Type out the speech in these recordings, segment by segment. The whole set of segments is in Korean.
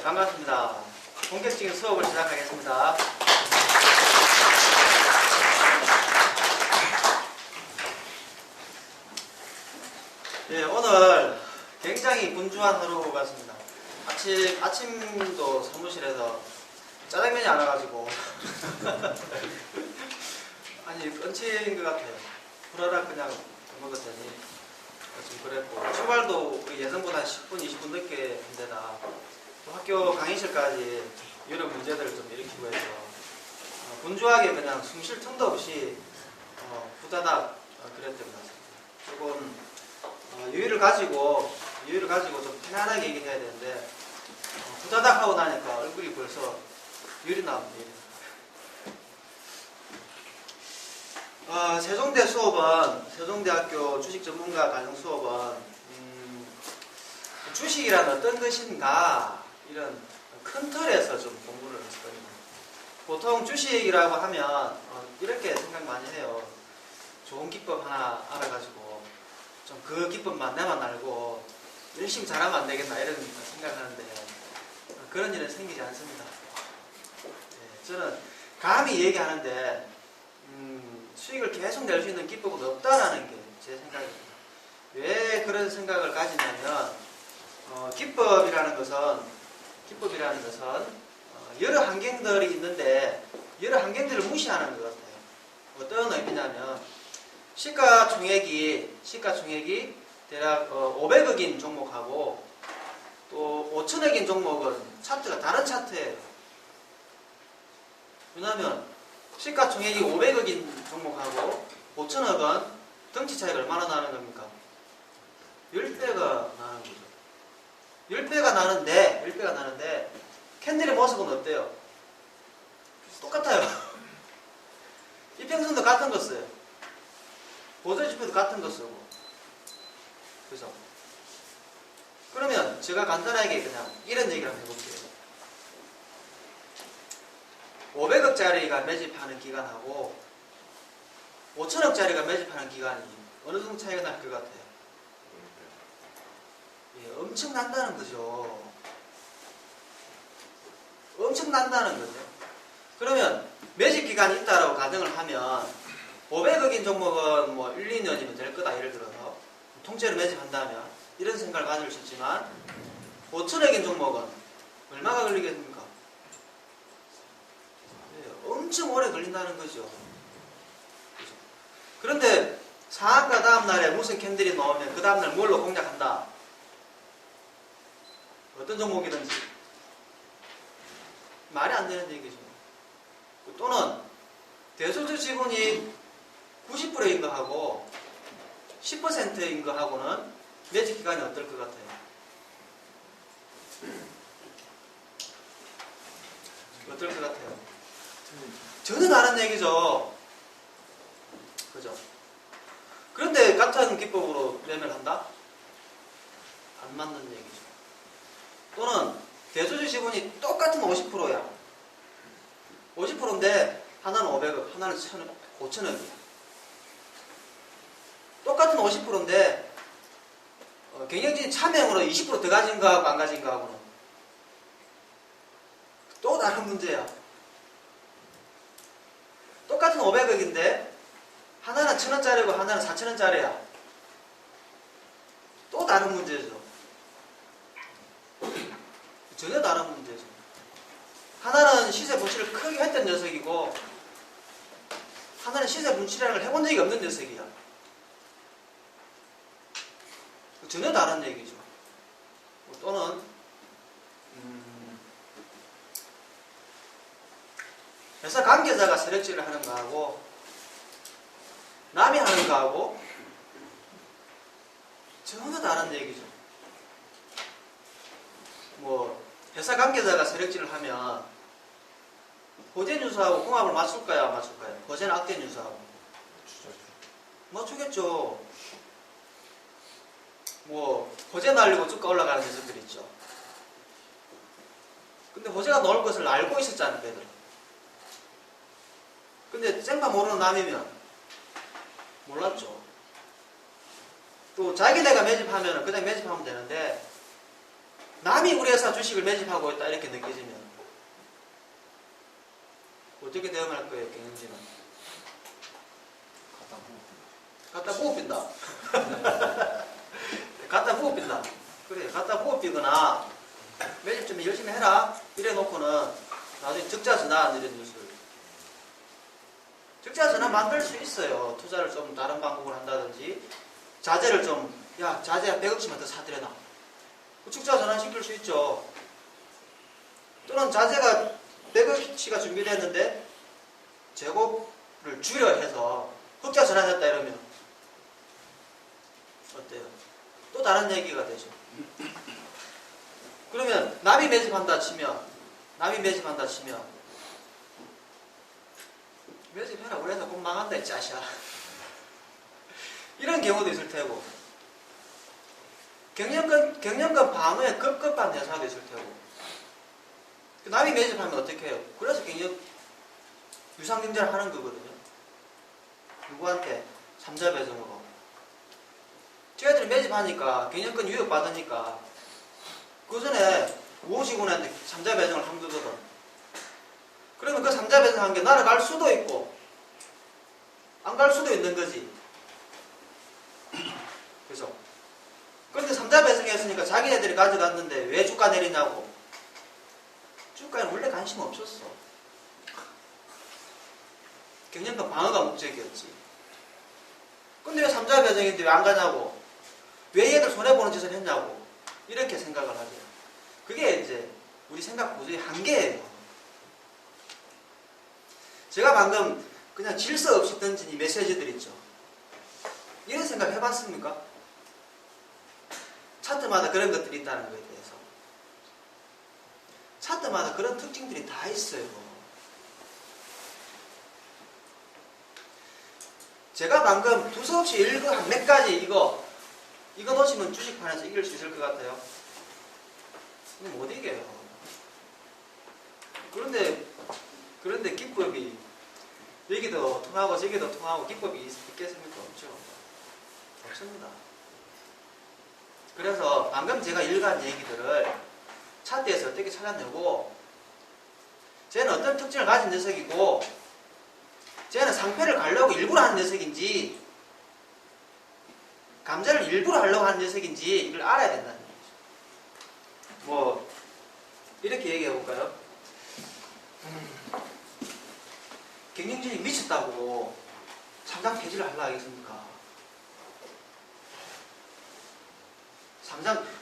반갑습니다. 본격적인 수업을 시작하겠습니다. 네, 오늘 굉장히 분주한 하루 같습니다. 아침도 사무실에서 짜장면이 안 와가지고 아니 끈치인 것 같아요. 후라락 그냥 먹었더니 좀 그랬고, 출발도 우리 예상보다 10분, 20분 늦게 한 데다 또 학교 강의실까지 여러 문제들을 좀 일으키고 해서 분주하게 그냥 숨 쉴 틈도 없이 후다닥 그랬던 것 같습니다. 조금 여유를 가지고 좀 편안하게 얘기를 해야 되는데 후다닥 하고 나니까 얼굴이 벌써 열이 나옵니다. 세종대 수업은, 세종대학교 주식전문가 과정 수업은 주식이란 어떤 것인가 이런 큰 틀에서 좀 공부를 했거든요. 보통 주식이라고 하면 이렇게 생각 많이 해요. 좋은 기법 하나 알아가지고 좀 그 기법만 내만 알고 열심히 잘하면 안 되겠나 이런 생각하는데 그런 일은 생기지 않습니다. 네, 저는 감히 얘기하는데 수익을 계속 낼 수 있는 기법은 없다라는 게 제 생각입니다. 왜 그런 생각을 가지냐면 기법이라는 것은 여러 환경들이 있는데 여러 환경들을 무시하는 것 같아요. 어떤 의미냐면 시가총액이 대략 500억인 종목하고 또 5천억인 종목은 차트가 다른 차트예요. 왜냐하면 시가총액이 500억인 종목하고 5천억은 덩치 차이가 얼마나 나는 겁니까? 10배가 나는 거죠. 10배가 나는데 캔들의 모습은 어때요? 똑같아요. 이평선도 같은 거 써요. 보조지표도 같은 거 쓰고. 그죠? 그러면 제가 간단하게 그냥 이런 얘기를 한번 해볼게요. 500억짜리가 매집하는 기간하고 5천억짜리가 매집하는 기간이 어느 정도 차이가 날 것 같아요? 예, 엄청 난다는 거죠. 엄청 난다는 거죠. 그러면 매집 기간이 있다라고 가정을 하면 500억인 종목은 뭐 1, 2년이면 될 거다 예를 들어서 통째로 매집한다면 이런 생각을 가질 수 있지만 5천억인 종목은 얼마가 걸리겠습니까? 예, 엄청 오래 걸린다는 거죠. 그런데 상한가 다음날에 무슨 캔들이 나오면 그 다음날 뭘로 공략한다? 어떤 종목이든지 말이 안 되는 얘기죠. 또는 대소주 지분이 90%인 거 하고 10%인 거 하고는 매집 기간이 어떨 것 같아요? 어떨 것 같아요? 전혀 다른 얘기죠. 그죠? 그런데 같은 기법으로 매매를 한다? 안 맞는 얘기죠. 또는 대소주 지분이 똑같은 50%야. 50%인데 하나는 500억, 하나는 5천억이야. 똑같은 50%인데 경영진 차명으로 20% 더 가진 거하고 안 가진 거하고는 또 다른 문제야. 똑같은 500억인데 하나는 1,000원짜리고 하나는 4,000원짜리야. 또 다른 문제죠. 전혀 다른 문제죠. 하나는 시세 분출을 크게 했던 녀석이고 하나는 시세 분출이라는 걸 해본 적이 없는 녀석이야. 전혀 다른 얘기죠. 또는 회사 관계자가 세력질을 하는 거하고 남이 하는 거하고 전혀 다른 얘기죠. 뭐 회사 관계자가 세력질을 하면 호재 뉴스하고 궁합을 맞출까요? 안 맞출까요? 호재는 악재 뉴스하고 맞추겠죠. 뭐 호재 날리고 쭉 올라가는 녀석들 있죠. 근데 호재가 나올 것을 알고 있었잖아요, 걔들. 근데 생파 모르는 남이면 몰랐죠. 또 자기네가 매집하면 그냥 매집하면 되는데 남이 우리 회사 주식을 매집하고 있다 이렇게 느껴지면 어떻게 대응할 거예요, 경영진은? 갖다 부어빈다. 갖다 부어빈다. 그래, 갖다 부어비거나 매집 좀 열심히 해라 이래 놓고는 나중에 적자 전환 이런 뉴스를. 적자 전환 만들 수 있어요. 투자를 좀 다른 방법으로 한다든지 자재를 좀, 야 자재 100억치만 더 사들여놔. 적자 전환 시킬 수 있죠. 또는 자재가 100억치가 준비됐는데 재고를 줄여 해서 흑자 전환했다 이러면 어때요? 또 다른 얘기가 되죠. 그러면 남이 매집한다 치면 매집해라 우리 회사 곧 망한다 이 짜샤. 이런 경우도 있을 테고 경영권 방어에 급급한 회사도 있을 테고 남이 매집하면 어떻게 해요? 그래서 경영 유상경제를 하는 거거든요. 누구한테? 3자 배정으로. 쟤들이 매집하니까 경영권 유역 받으니까 그 전에 우호직원한테 3자 배정을 한 거거든. 그러면 그 3자 배정한 게 날아갈 수도 있고 안 갈 수도 있는 거지. 그죠? 그런데 3자 배정했으니까 자기네들이 가져갔는데 왜 주가 내리냐고. 주가에는 원래 관심 없었어. 경영권 방어가 목적이었지. 근데 왜 3자 배정인데 왜 안 가냐고. 왜 얘들 손해보는 짓을 했냐고. 이렇게 생각을 하죠. 그게 이제 우리 생각 구조의 한계예요. 제가 방금 그냥 질서 없이 던진 이 메시지들 있죠. 이런 생각 해봤습니까? 차트마다 그런 것들이 있다는 거에 대해서. 차트마다 그런 특징들이 다 있어요. 제가 방금 두서없이 읽은 몇 가지 이거 놓치면 주식판에서 이길 수 있을 것 같아요. 이거 못 이겨요. 그런데 기법이 여기도 통하고 저기도 통하고 기법이 있겠습니까? 없죠. 없습니다. 그래서 방금 제가 읽은 얘기들을 차트에서 어떻게 찾아내고 쟤는 어떤 특징을 가진 녀석이고 쟤는 상패를 가려고 일부러 하는 녀석인지 감자를 일부러 하려고 하는 녀석인지 이걸 알아야 된다는 얘기죠. 뭐 이렇게 얘기해 볼까요? 경영진이 미쳤다고 상장 폐지를 하려고 하겠습니까?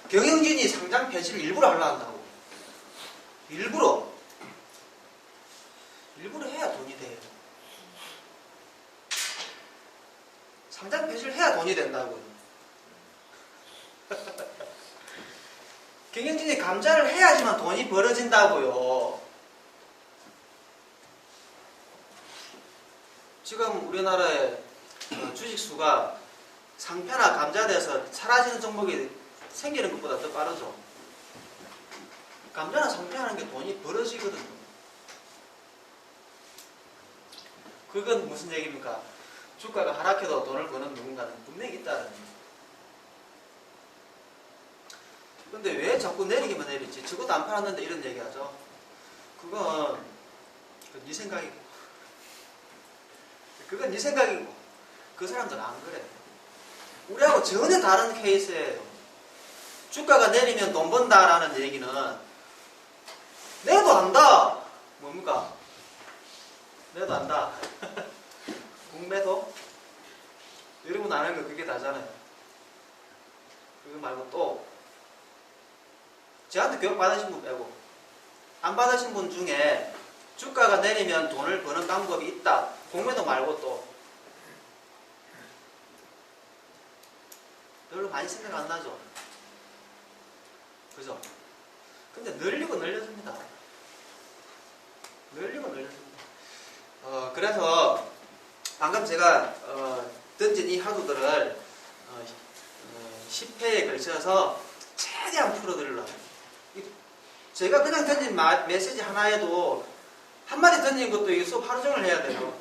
경영진이 상장 폐지를 일부러 하려고 한다고. 일부러 해야 돈이 돼요. 상장 폐지를 해야 돈이 된다고요. 경영진이 감자를 해야지만 돈이 벌어진다고요. 지금 우리나라의 주식수가 상패나 감자돼서 사라지는 종목이 생기는 것보다 더 빠르죠. 감자나 상패하는 게 돈이 벌어지거든요. 그건 무슨 얘기입니까? 주가가 하락해도 돈을 버는 누군가는 분명히 있다는 얘기입니다. 근데 왜 자꾸 내리기만 내리지? 적어도 안 팔았는데 이런 얘기하죠. 그건 네 생각이고 그 사람들은 안 그래. 우리하고 전혀 다른 케이스예요. 주가가 내리면 돈 번다라는 얘기는 내도 안다. 뭡니까? 내도 안다. 공매도? 여러분 아는 거 그게 다잖아요. 그거 말고 또 저한테 교육 받으신 분 빼고 안 받으신 분 중에 주가가 내리면 돈을 버는 방법이 있다. 공매도 말고 또 별로 많이 생각 안 나죠. 그죠? 근데 늘리고 늘려줍니다. 그래서 방금 제가 던진 이 하도들을 10회에 걸쳐서 최대한 풀어드리려고. 제가 그냥 던진 메시지 하나에도 한마디 던진 것도 이 수업 하루 종일 해야 돼요.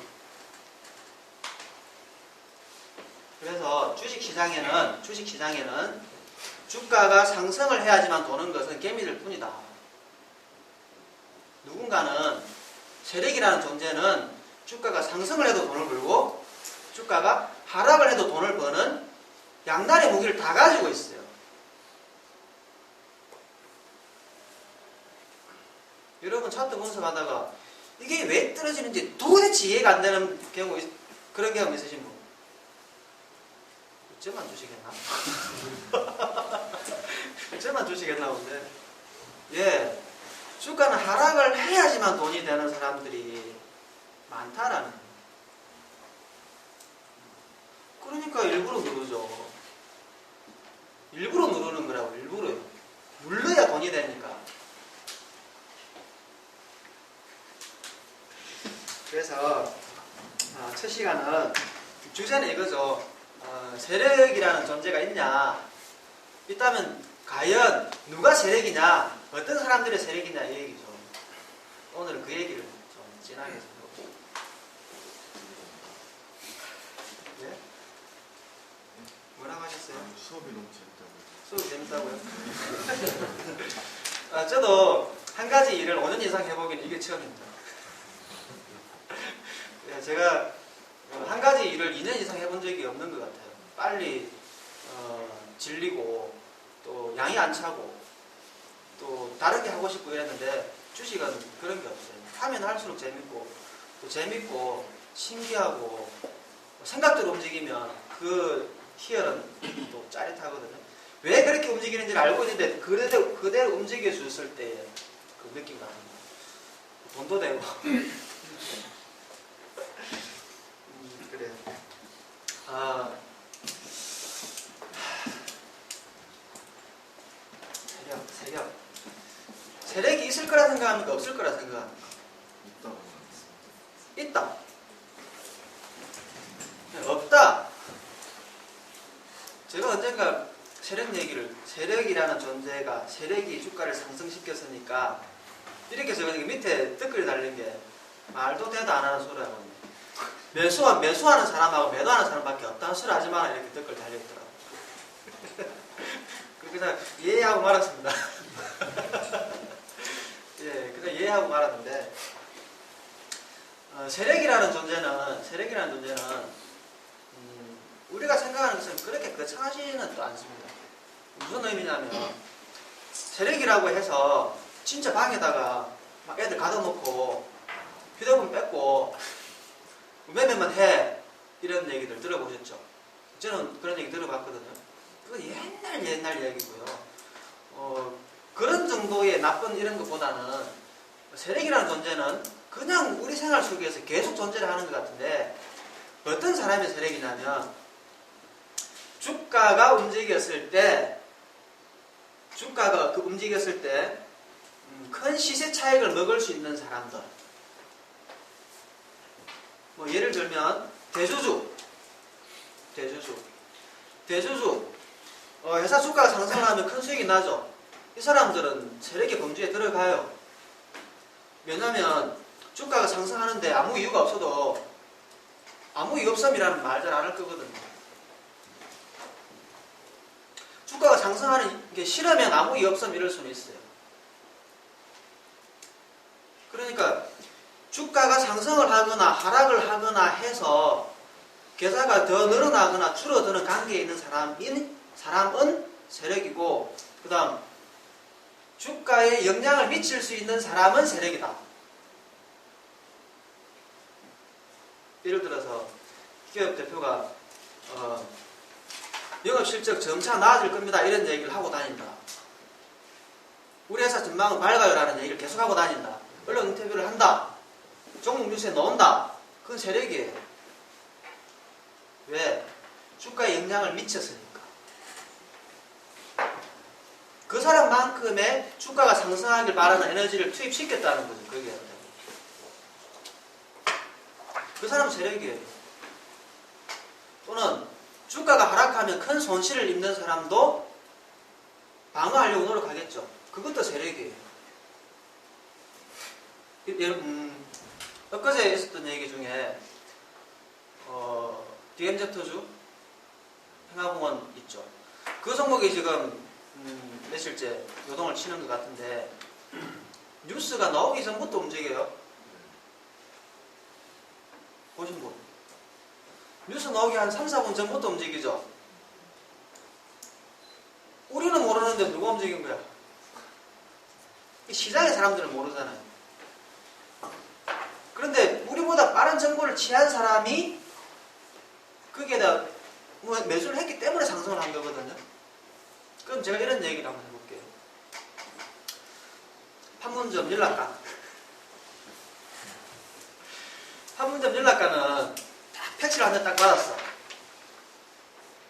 그래서 주식시장에는 주가가 상승을 해야지만 도는 것은 개미들 뿐이다. 누군가는 세력이라는 존재는 주가가 상승을 해도 돈을 벌고 주가가 하락을 해도 돈을 버는 양날의 무기를 다 가지고 있어요. 여러분 차트 분석하다가 이게 왜 떨어지는지 도대체 이해가 안 되는 경우, 그런 경험 있으신 분? 저만 주시겠나? 저만 주시겠나 본데. 예, 주가는 하락을 해야지만 돈이 되는 사람들이 많다라는 거예요. 그러니까 일부러 누르죠. 일부러 누르는 거라고, 일부러요. 눌러야 돈이 되니까. 그래서 첫 시간은 주제는 이거죠. 세력이라는 존재가 있냐, 있다면 과연 누가 세력이냐, 어떤 사람들의 세력이냐 이 얘기죠. 오늘은 그 얘기를 좀 진하게 해보고. 네? 뭐라고 하셨어요? 수업이 너무 재밌다고요. 수업이 재밌다고요? 저도 한 가지 일을 5년 이상 해보기는 이게 처음입니다. 제가 한 가지 일을 2년 이상 해본 적이 없는 것 같아요. 빨리 질리고 또 양이 안 차고 또 다르게 하고 싶고 이랬는데 주식은 그런 게 없어요. 하면 할수록 재밌고 또 재밌고 신기하고 생각대로 움직이면 그 희열은 또 짜릿하거든요. 왜 그렇게 움직이는지를 알고 있는데 그대로 움직여줬을 때의 그 느낌이 아닙니다. 돈도 되고 그래요. 세력이 있을 거라 생각합니까? 없을 거라 생각합니까? 있다고 있다. 없다. 제가 언젠가 세력이라는 존재가 세력이 주가를 상승시켰으니까 이렇게 적으니까 밑에 댓글이 달린 게 말도 대도 안 하는 소리라고. 매수하는 사람하고 매도하는 사람밖에 없다는 소리 하지 마라 이렇게 댓글 달려있더라고요. 그래서 이해하고 말았습니다. 예, 그래서 이해하고 말았는데 세력이라는 존재는 우리가 생각하는 것은 그렇게 거창하지는 또 않습니다. 무슨 의미냐면 세력이라고 해서 진짜 방에다가 막 애들 가둬놓고 휴대폰 뺏고 매매만 해 이런 얘기들 들어보셨죠? 저는 그런 얘기 들어봤거든요. 그건 옛날 얘기고요. 그런 정도의 나쁜 이런 것보다는 세력이라는 존재는 그냥 우리 생활 속에서 계속 존재를 하는 것 같은데 어떤 사람의 세력이냐면 주가가 움직였을 때 큰 시세 차익을 먹을 수 있는 사람들. 뭐 예를 들면 대주주 회사 주가가 상승하면 큰 수익이 나죠. 이 사람들은 세력의 범주에 들어가요. 왜냐하면 주가가 상승하는데 아무 이유가 없어도 아무 이유 없음이라는 말 잘 안 할 거거든요. 주가가 상승하는 게 싫으면 아무 이유 없음 이럴 수는 있어요. 그러니까 주가가 상승을 하거나 하락을 하거나 해서 계좌가 더 늘어나거나 줄어드는 관계에 있는 사람은 세력이고, 그 다음 주가에 영향을 미칠 수 있는 사람은 세력이다. 예를 들어서 기업 대표가 영업실적 점차 나아질 겁니다 이런 얘기를 하고 다닌다. 우리 회사 전망은 밝아요 라는 얘기를 계속하고 다닌다. 언론 인터뷰를 한다. 종목 뉴스에 넣은다. 그건 세력이에요. 왜? 주가에 영향을 미쳤으니까. 그 사람만큼의 주가가 상승하길 바라는 에너지를 투입시켰다는 거죠. 그게 그 사람은 세력이에요. 또는 주가가 하락하면 큰 손실을 입는 사람도 방어하려고 노력하겠죠. 그것도 세력이에요. 엊그제 있었던 얘기 중에 DMZ주 행화공원 있죠. 그 종목이 지금 며칠째 요동을 치는 것 같은데 뉴스가 나오기 전부터 움직여요. 보신 분? 뉴스 나오기 한 3, 4분 전부터 움직이죠. 우리는 모르는데 누가 움직인 거야? 시장의 사람들은 모르잖아요. 그런데 우리보다 빠른 정보를 취한 사람이 거기에다 매수를 했기 때문에 상승을 한 거거든요. 그럼 제가 이런 얘기를 한번 해볼게요. 판문점 연락관. 판문점 연락관은 딱 택시를 한 대 딱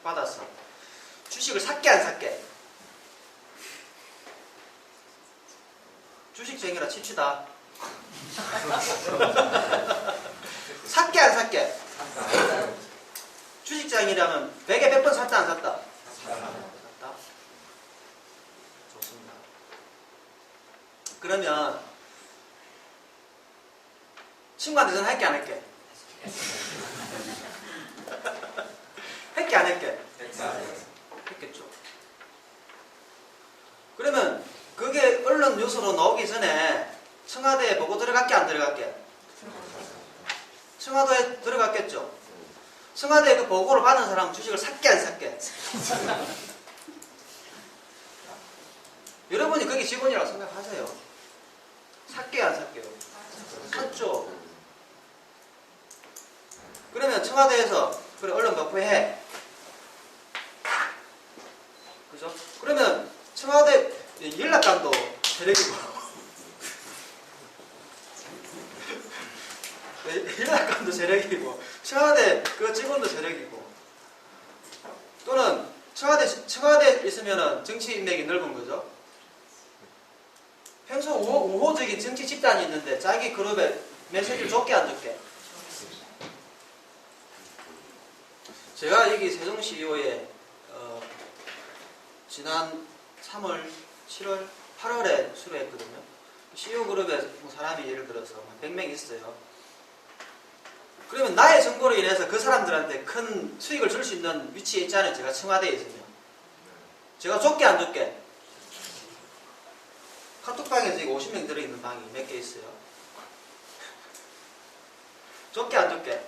받았어. 주식을 샀게 안 샀게? 주식쟁이라 칩시다. 샀게 안 샀게? 주식장이라면 100에 100번 샀다 안 샀다? 샀다. 좋습니다. 그러면 친구한테 전화 할게 안 할게? 할게 안 할게? 했겠죠. 그러면 그게 언론 뉴스로 나오기 전에 청와대에 보고 들어갈게 안 들어갈게? 청와대에 들어갔겠죠. 청와대에 그 보고를 받은 사람은 주식을 샀게 안 샀게? 여러분이 거기 직원이라고 생각하세요. 샀게 안 샀게요? 샀죠. 그러면 청와대에서 그래 언론 발표해. 그죠? 그러면 청와대 연락관도 세력이고 연락관도 세력이고 청와대 그 직원도 세력이고 또는 청와대에 있으면은 정치 인맥이 넓은 거죠. 평소 우호적인 정치 집단이 있는데 자기 그룹에 메시지를 줬게 안 줬게? 제가 여기 세종시의회에 지난 3월, 7월, 8월에 수료했거든요. CEO 그룹에 사람이 예를 들어서 100명 있어요. 그러면 나의 정보로 인해서 그 사람들한테 큰 수익을 줄 수 있는 위치에 있잖아요. 제가 청와대에 있으면. 제가 줬게 안 줬게? 카톡방에 지금 50명 들어있는 방이 몇 개 있어요. 줬게 안 줬게?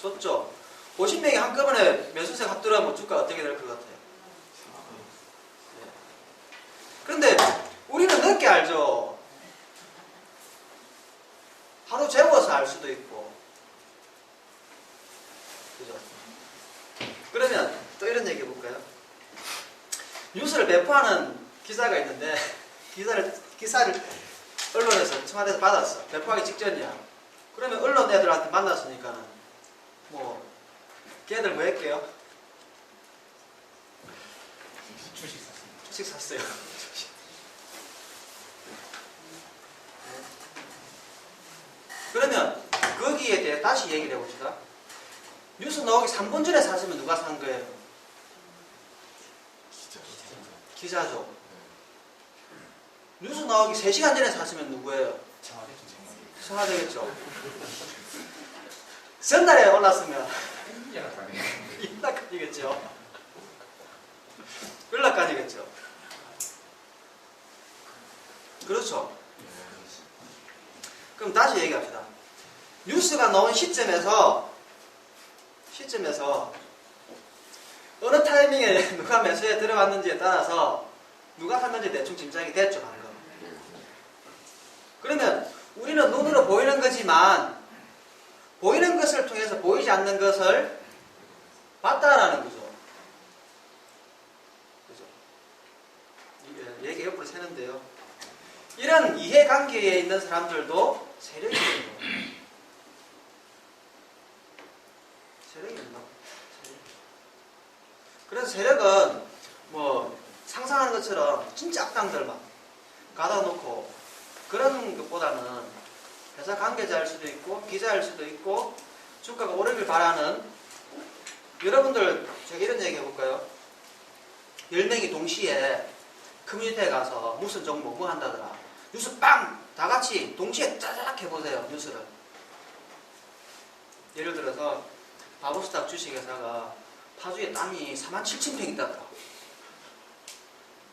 줬죠. 50명이 한꺼번에 매수세 확 들어가면 주가 어떻게 될 것 같아요? 그런데 우리는 늦게 알죠. 하루 재워서 알 수도 있고. 그죠? 그러면 또 이런 얘기 해볼까요? 뉴스를 배포하는 기사가 있는데 기사를 언론에서 청와대에서 받았어. 배포하기 직전이야. 그러면 언론 애들한테 만났으니까는 뭐 걔들 뭐 할게요? 주식 샀어요. 그러면 거기에 대해 다시 얘기를 해봅시다. 뉴스 나오기 3분 전에 샀으면 누가 산 거예요? 기자죠. 뉴스 나오기 3시간 전에 샀으면 누구예요? 청와대겠죠. 전날에 올랐으면 연락관이겠죠. 연락관이겠죠. 그렇죠. 그럼 다시 얘기합시다. 뉴스가 나온 시점에서 어느 타이밍에 누가 매수에 들어갔는지에 따라서 누가 샀는지 대충 짐작이 됐죠, 방금. 그러면 우리는 눈으로 보이는 거지만 보이는 것을 통해서 보이지 않는 것을 봤다라는 거죠. 그죠? 얘기 옆으로 새는데요. 이런 이해관계에 있는 사람들도 세력이거든요. 세력입니다. 그래서 세력은 뭐 상상하는 것처럼 진짜 악당들만 가다 놓고 그런 것보다는 회사 관계자일 수도 있고 기자일 수도 있고 주가가 오르길 바라는 여러분들 제가 이런 얘기 해볼까요? 10명이 동시에 커뮤니티에 가서 무슨 정보 뭐 한다더라. 뉴스 빵! 다 같이 동시에 짜자작 해보세요. 뉴스를. 예를 들어서 바보스탁 주식회사가 파주에 땅이 47,000평 있다더라.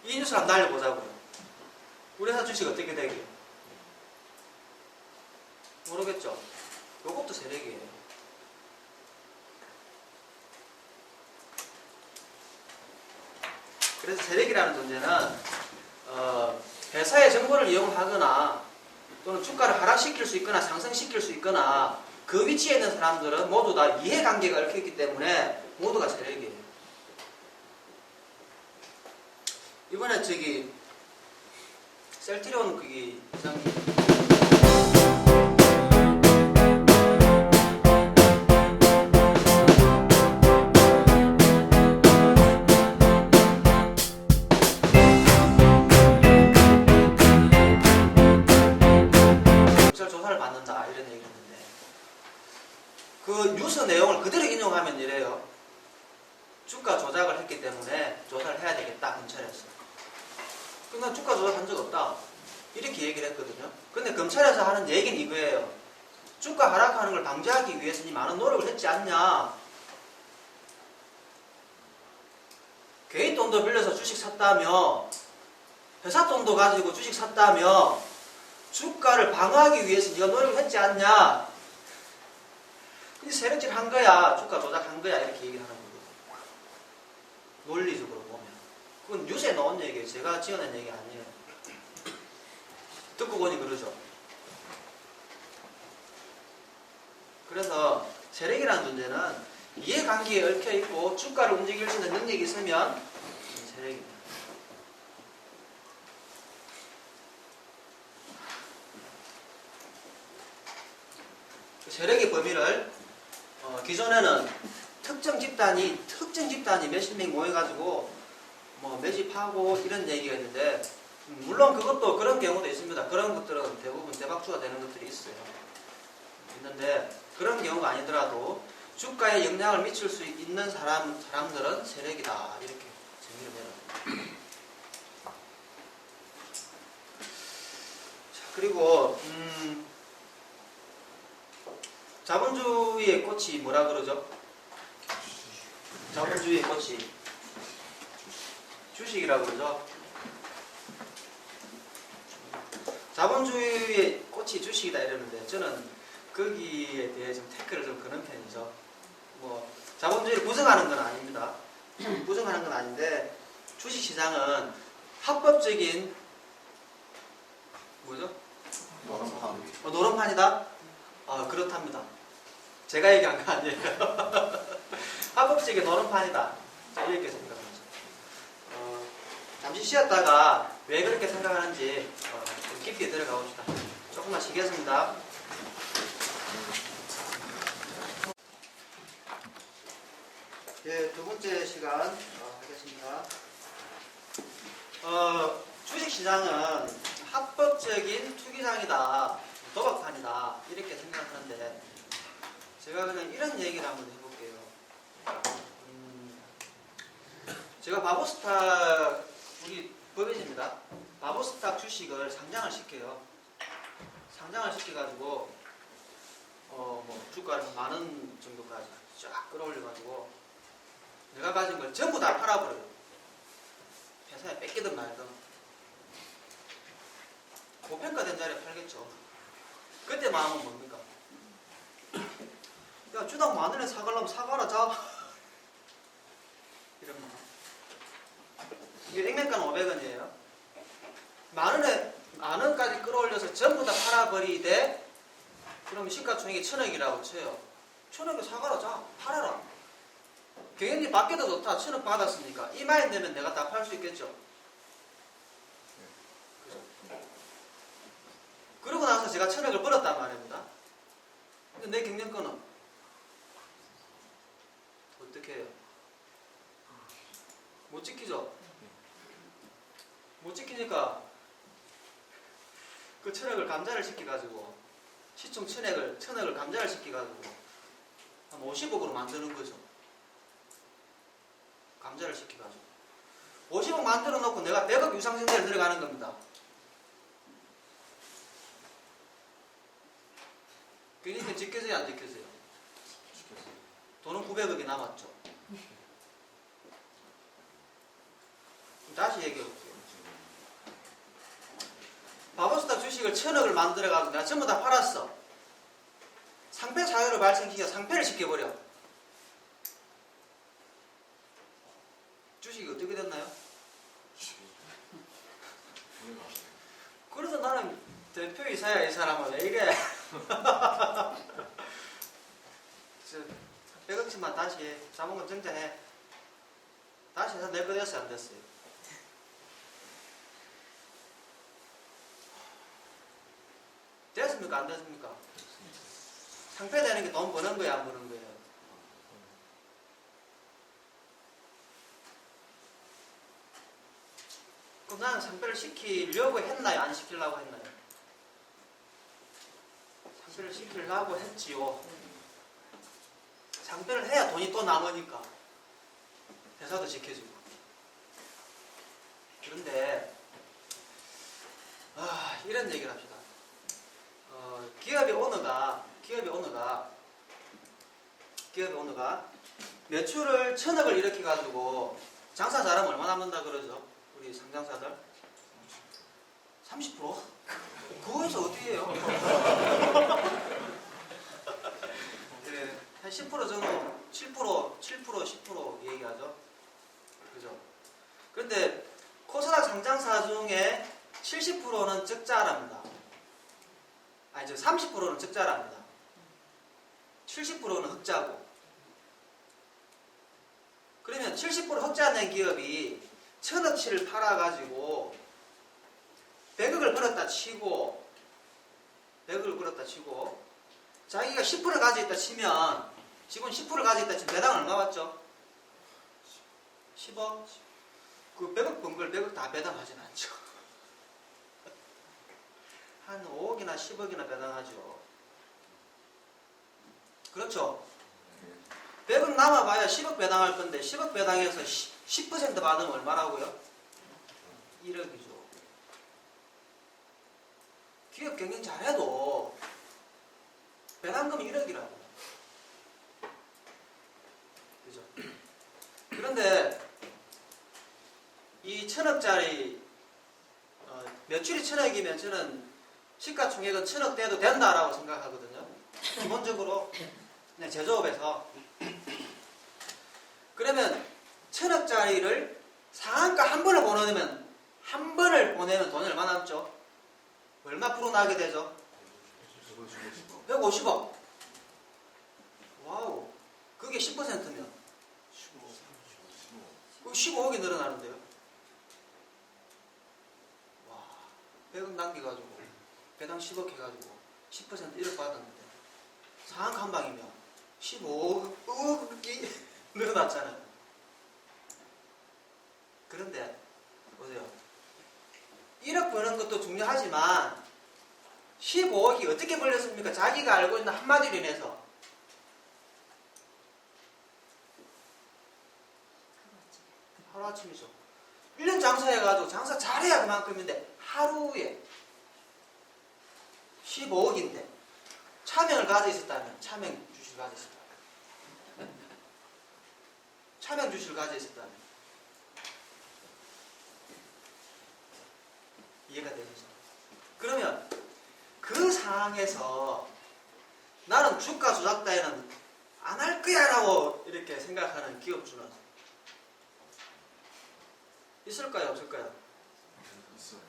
이 뉴스를 한번 날려보자고요. 우리 회사 주식 어떻게 되게요? 모르겠죠? 요것도 세력이에요. 그래서 세력이라는 존재는 회사의 정보를 이용하거나 또는 주가를 하락시킬 수 있거나 상승시킬 수 있거나 그 위치에 있는 사람들은 모두 다 이해관계가 얽혀있기 때문에 모두가 세력이에요. 이번에 저기 셀트리온 그기 회장님 검찰 조사를 받는다 이런 얘기를 했는데 그 뉴스 내용을 그대로 인용하면 이래요. 주가 조작을 했기 때문에 조사를 해야 되겠다 검찰에서. 근데 난 주가 조작한 적 없다 이렇게 얘기를 했거든요. 근데 검찰에서 하는 얘기는 이거예요. 주가 하락하는 걸 방지하기 위해서 이 많은 노력을 했지 않냐. 개인 돈도 빌려서 주식 샀다며 회사 돈도 가지고 주식 샀다며 주가를 방어하기 위해서 네가 노력을 했지 않냐. 근데 세력질 한 거야. 주가 조작한 거야. 이렇게 얘기를 하는 거예요. 논리적으로 보면. 그건 뉴스에 나온 얘기예요. 제가 지어낸 얘기 아니에요. 듣고 보니 그러죠. 그래서 세력이라는 존재는 이해관계에 얽혀있고 주가를 움직일 수 있는 능력이 있으면 세력입니다. 세력의 범위를 기존에는 특정 집단이 몇십 명 모여가지고 뭐 매집하고 이런 얘기가 있는데 물론 그것도 그런 경우도 있습니다. 그런 것들은 대부분 대박주가 되는 것들이 있어요. 있는데 그런 경우가 아니더라도 주가에 영향을 미칠 수 있는 사람들은 세력이다 이렇게 정의를 내려요. 자, 그리고 자본주의의 꽃이 뭐라 그러죠? 자본주의의 꽃이 주식이라고 그러죠? 자본주의의 꽃이 주식이다 이러는데 저는 거기에 대해 좀 태클을 좀 거는 편이죠. 뭐 자본주의를 부정하는 건 아닙니다. 부정하는 건 아닌데 주식시장은 합법적인 뭐죠? 노름판이다? 그렇답니다. 제가 얘기한 거 아니에요. 합법적인 노름판이다. 이렇게 생각합니다. 잠시 쉬었다가 왜 그렇게 생각하는지 좀 깊이 들어가 봅시다. 조금만 쉬겠습니다. 예, 두 번째 시간 하겠습니다. 주식시장은 합법적인 투기장이다, 도박판이다 이렇게 생각하는데 제가 그냥 이런 얘기를 한번 해볼게요. 제가 바보스탁 우리 법인입니다. 바보스탁 주식을 상장을 시켜요. 상장을 시켜가지고 뭐 주가를 만 원 정도까지 쫙 끌어올려가지고 내가 가진 걸 전부 다 팔아버려요. 회사에 뺏기든 말든 고평가된 자리에 팔겠죠. 그때 마음은 뭡니까? 야 주당 만 원에 사가려면 사가라 자. 이런 마음. 이게 액면가는 500원이에요. 만 원까지 끌어올려서 전부 다 팔아버리되 그러면 시가총액이 1000억이라고 쳐요. 1000억에 사가라 자. 팔아라. 경영이 밖에도 좋다. 1000억 받았으니까 이마에 내면 내가 다 팔 수 있겠죠. 그러고 나서 제가 1000억을 벌었단 말입니다. 근데 내 경영권은 어떻게 해요? 못 지키죠? 못 지키니까 그 1000억을 감자를 시켜가지고 시총 1000억을 감자를 시켜가지고 한 50억으로 만드는 거죠. 감자를 시켜가지고 50억 만들어 놓고 내가 100억 유상증자를 들어가는 겁니다. 그러니까 지켜져요 안 지켜져요? 돈은 900억이 남았죠. 다시 얘기해 볼게요. 천억을 만들어가지고 내가 전부 다 팔았어. 상패 사유를 발생시켜 상패를 시켜버려. 주식이 어떻게 됐나요? 그래서 나는 대표이사야. 이 사람은 왜 이래? 100억치만 다시 자본금 증자해. 다시 해서 내 거 됐어요? 안 됐어요? 됐습니까? 안 됐습니까? 상패되는 게 돈 버는 거야, 안 버는 거예요? 그럼 나는 상패를 시키려고 했나요? 안 시키려고 했나요? 상패를 시키려고 했지요. 상패를 해야 돈이 또 남으니까 회사도 지켜주고. 그런데 이런 얘기를 합시다. 기업의 오너가 매출을 1000억을 일으켜 가지고 장사 잘하면 얼마 남는다 그러죠? 우리 상장사들 30%? 그거에서 어떻게 해요? 네, 한 10% 정도, 7%, 10% 얘기하죠. 그죠? 그런데 코스닥 상장사 중에 70%는 적자랍니다. 아니, 30%는 적자랍니다. 70%는 흑자고. 그러면 70% 흑자 낸 기업이 1000억치를 팔아가지고 100억을 벌었다 치고 자기가 10%를 가지고 있다 치면 지분 10%를 가지고 있다 치면 배당 얼마 받죠? 10억? 그 100억 번 걸 100억 다 배당하진 않죠. 한 5억이나 10억이나 배당하죠. 그렇죠? 100억 남아봐야 10억 배당할 건데 10억 배당해서 10% 받으면 얼마라고요? 1억이죠. 기업 경영 잘해도 배당금 1억이라고. 그죠? 그런데 이 1000억짜리 매출이 1000억이면 저는 시가총액은 1000억 돼도 된다라고 생각하거든요. 기본적으로 그냥 제조업에서. 그러면 1000억짜리를 상한가 한 번을 보내면 돈이 얼마 남죠? 얼마 프로 나게 되죠? 150억. 와우. 그게 10%면 15억이 늘어나는데요. 와. 100억 남겨가지고 배당 10억 해가지고 10% 1억 받았는데 상한가 한 방이면 15억이 늘어났잖아요. 그런데 보세요. 1억 버는 것도 중요하지만 15억이 어떻게 벌렸습니까? 자기가 알고 있는 한마디로 인해서. 하루아침이죠. 1년 장사해가지고 장사 잘해야 그만큼인데 하루에 15억인데 차명을 가지고 있었다면 차명 주식을 가지고 있었다면 이해가 되시죠? 그러면 그 상황에서 나는 주가 조작 따위는 안 할 거야 라고 이렇게 생각하는 기업주는 있을까요? 없을까요? 있어요.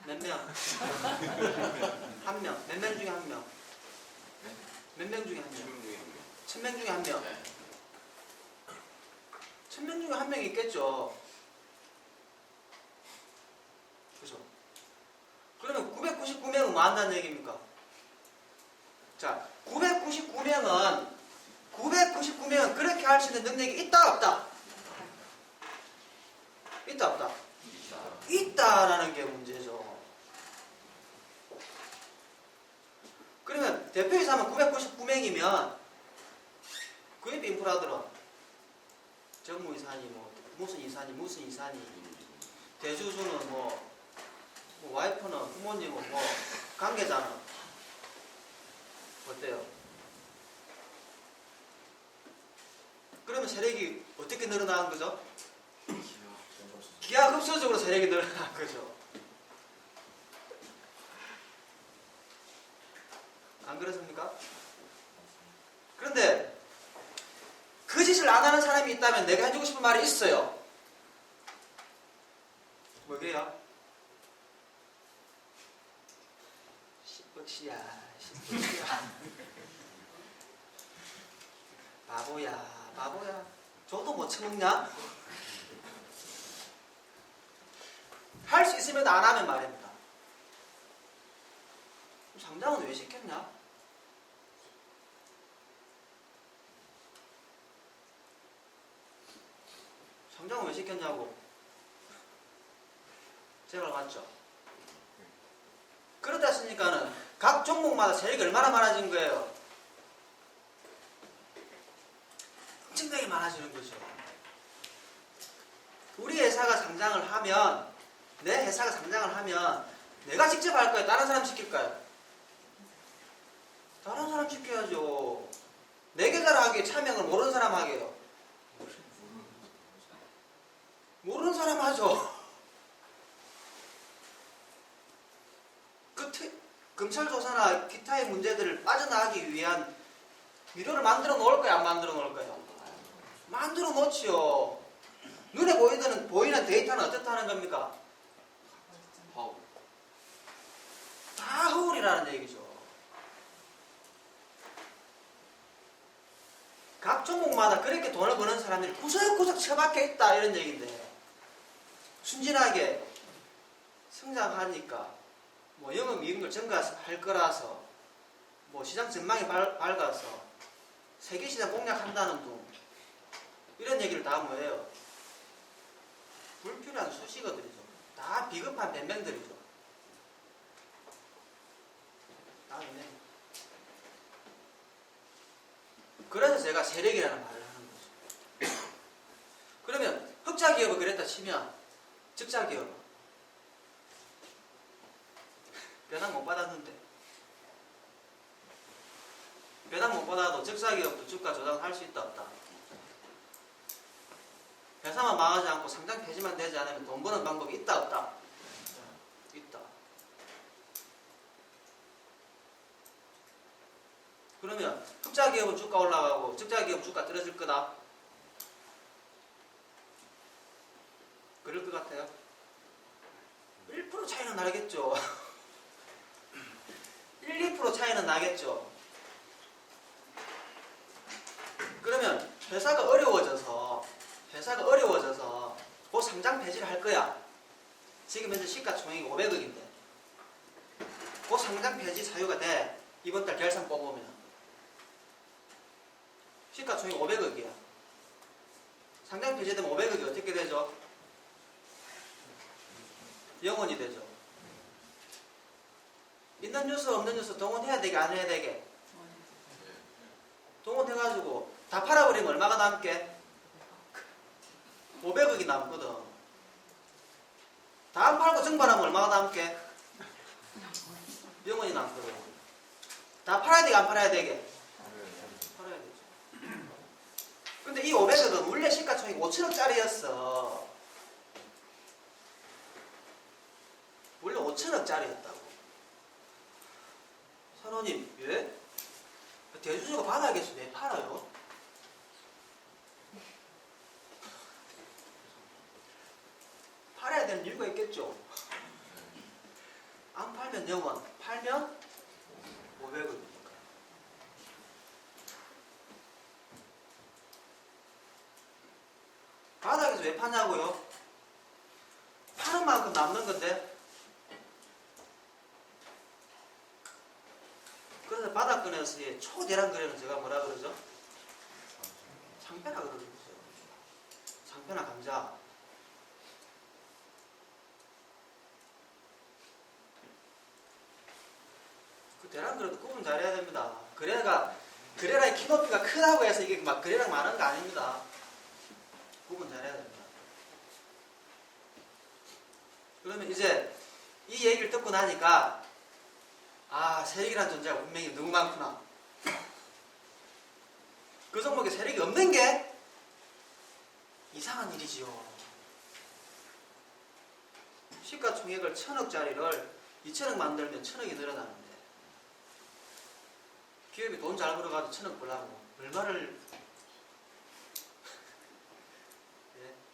몇 명? 한 명. 몇 명 중에 한 명? 몇 명 중에 한 명? 1000명 중에 한 명? 1000명 중에 한 명 있겠죠. 그죠? 그러면 999명은 뭐 한다는 얘기입니까? 자, 999명은 그렇게 할 수 있는 능력이 있다, 없다? 있다, 없다? 있다라는 게 문제죠. 그러면 대표이사 하면 999명이면 그룹 인프라들은 정무이사니 무슨 이사니 대주주는 뭐 와이프는 부모님은 뭐 관계자는 어때요? 그러면 세력이 어떻게 늘어나는 거죠? 기하급수적으로 세력이 늘어나는 거죠. 안 그렇습니까? 그런데 그 짓을 안 하는 사람이 있다면 내가 해주고 싶은 말이 있어요. 뭐게요? 10억씩이야, 10억씩이야. 바보야, 바보야. 저도 못 처먹냐? 할 수 있으면 안 하면 말입니다. 상장은 왜 시켰냐? 상장은 왜 시켰냐고. 제가 맞죠? 그러다 했으니까는 각 종목마다 세력이 얼마나 많아진 거예요? 엄청나게 많아지는 거죠. 우리 회사가 상장을 하면, 내 회사가 상장을 하면 내가 직접 할 거예요? 다른 사람 시킬까요? 다른 사람 시켜야죠. 내 계좌를 하기에 차명을 모르는 사람 하게요. 모르는 사람 하죠. 검찰 조사나 기타의 문제들을 빠져나가기 위한 미로를 만들어 놓을 거야, 안 만들어 놓을 거예요? 만들어 놓지요. 눈에 보이는 데이터는 어떻다는 겁니까? 허울. 다 허울이라는 얘기죠. 각 종목마다 그렇게 돈을 버는 사람들이 구석구석 처박혀 있다, 이런 얘기인데, 순진하게 성장하니까 뭐 영업이익을 증가할 거라서, 뭐 시장 전망이 밝아서 세계시장 공략한다는 둥, 이런 얘기를 다 뭐예요? 불필요한 수식어들이죠. 다 비겁한 변명들이죠. 다 그냥. 그래서 제가 세력이라는 말을 하는 거죠. 그러면 흑자기업을 그랬다 치면 적자기업은 배당 못 받았는데, 배당 못 받아도 적자기업도 주가 조작할 수 있다, 없다? 회사만 망하지 않고 상장 폐지만 되지 않으면 돈 버는 방법이 있다, 없다? 있다. 그러면 흑자기업은 주가 올라가고 적자기업 주가 떨어질 거다? 그럴 것 같아요? 1% 차이는 나겠죠. 1, 2% 차이는 나겠죠. 그러면 회사가 어려워져서 그 상장 폐지를 할 거야. 지금 현재 시가총액이 500억인데 그 상장 폐지 사유가 돼. 이번 달 결산 뽑으면 시가총액 500억이야. 상장 폐지되면 500억이 어떻게 되죠? 영원이 되죠. 있는 뉴스 없는 뉴스 동원해야 되게 안 해야 되게? 동원해가지고 다 팔아버리면 얼마가 남게? 500억이 남거든. 다 안 팔고 증발하면 얼마가 남게? 영원히 남거든. 다 팔아야 되게 안 팔아야 되게? 팔아야 되죠. 근데 이 500억은 원래 시가총액 5천억짜리였어. 원래 5천억짜리였다고. 선호님, 예? 대주주가 바닥에서 왜 팔아요? 팔아야 되는 이유가 있겠죠? 안 팔면 영원, 팔면 500억이니까. 바닥에서 왜 파냐고요? 파는 만큼 남는 건데. 그래서 바닥권에서의 초대량 거래는 제가 뭐라 그러죠? 상패라 그러죠. 상패나 감자. 그 대량 거래도 구분 잘해야 됩니다. 거래량의 키높이가 크다고 해서 이게 막 거래량 많은 거 아닙니다. 구분 잘해야 됩니다. 그러면 이제 이 얘기를 듣고 나니까 아, 세력이라는 존재가 분명히 너무 많구나. 그 종목에 세력이 없는 게 이상한 일이지요. 시가총액을 1000억짜리를 2000억 만들면 1000억이 늘어나는데 기업이 돈 잘 벌어가지고 1,000억 벌라고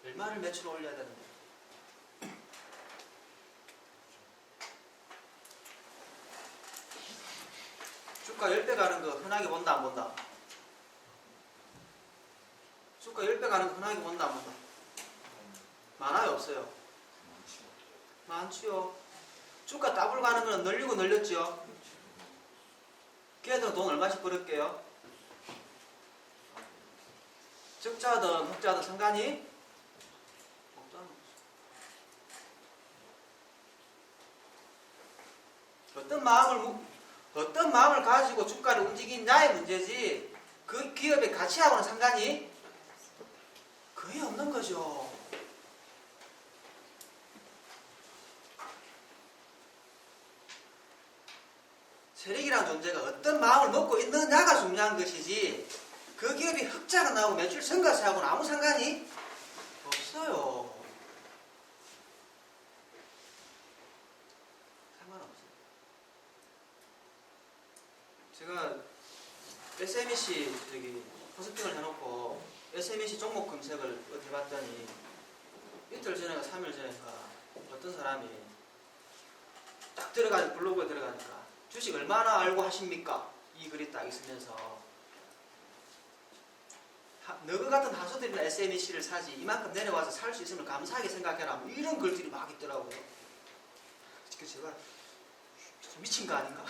얼마를 매출 올려야 되는데. 주가 10배 가는 거 흔하게 본다 안 본다? 주가 10배 가는 거 흔하게 본다 안 본다? 많아요 없어요? 많지요. 주가 더블 가는 거는 늘리고 늘렸죠. 걔도 돈 얼마씩 벌을게요? 적자든 흑자든 상관이 없잖아. 어떤 마음을 가지고 주가를 움직이냐의 문제지 그 기업의 가치하고는 상관이 거의 없는 거죠. 세력이라는 존재가 어떤 마음을 먹고 있느냐가 중요한 것이지 그 기업이 흑자가 나오고 매출 성과세하고는 아무 상관이 없어요. 상관없어요. 제가 SMEC 포스팅을 해놓고 SMEC 종목 검색을 어디 봤더니 이틀 전인가 3일 전인가 어떤 사람이 딱 블로그에 들어가니까 주식 얼마나 알고 하십니까? 이 글이 딱 있으면서 너그 같은 하수들이나 SMEC를 사지 이만큼 내려와서 살 수 있으면 감사하게 생각해라 뭐 이런 글들이 막 있더라고요. 제가 미친 거 아닌가?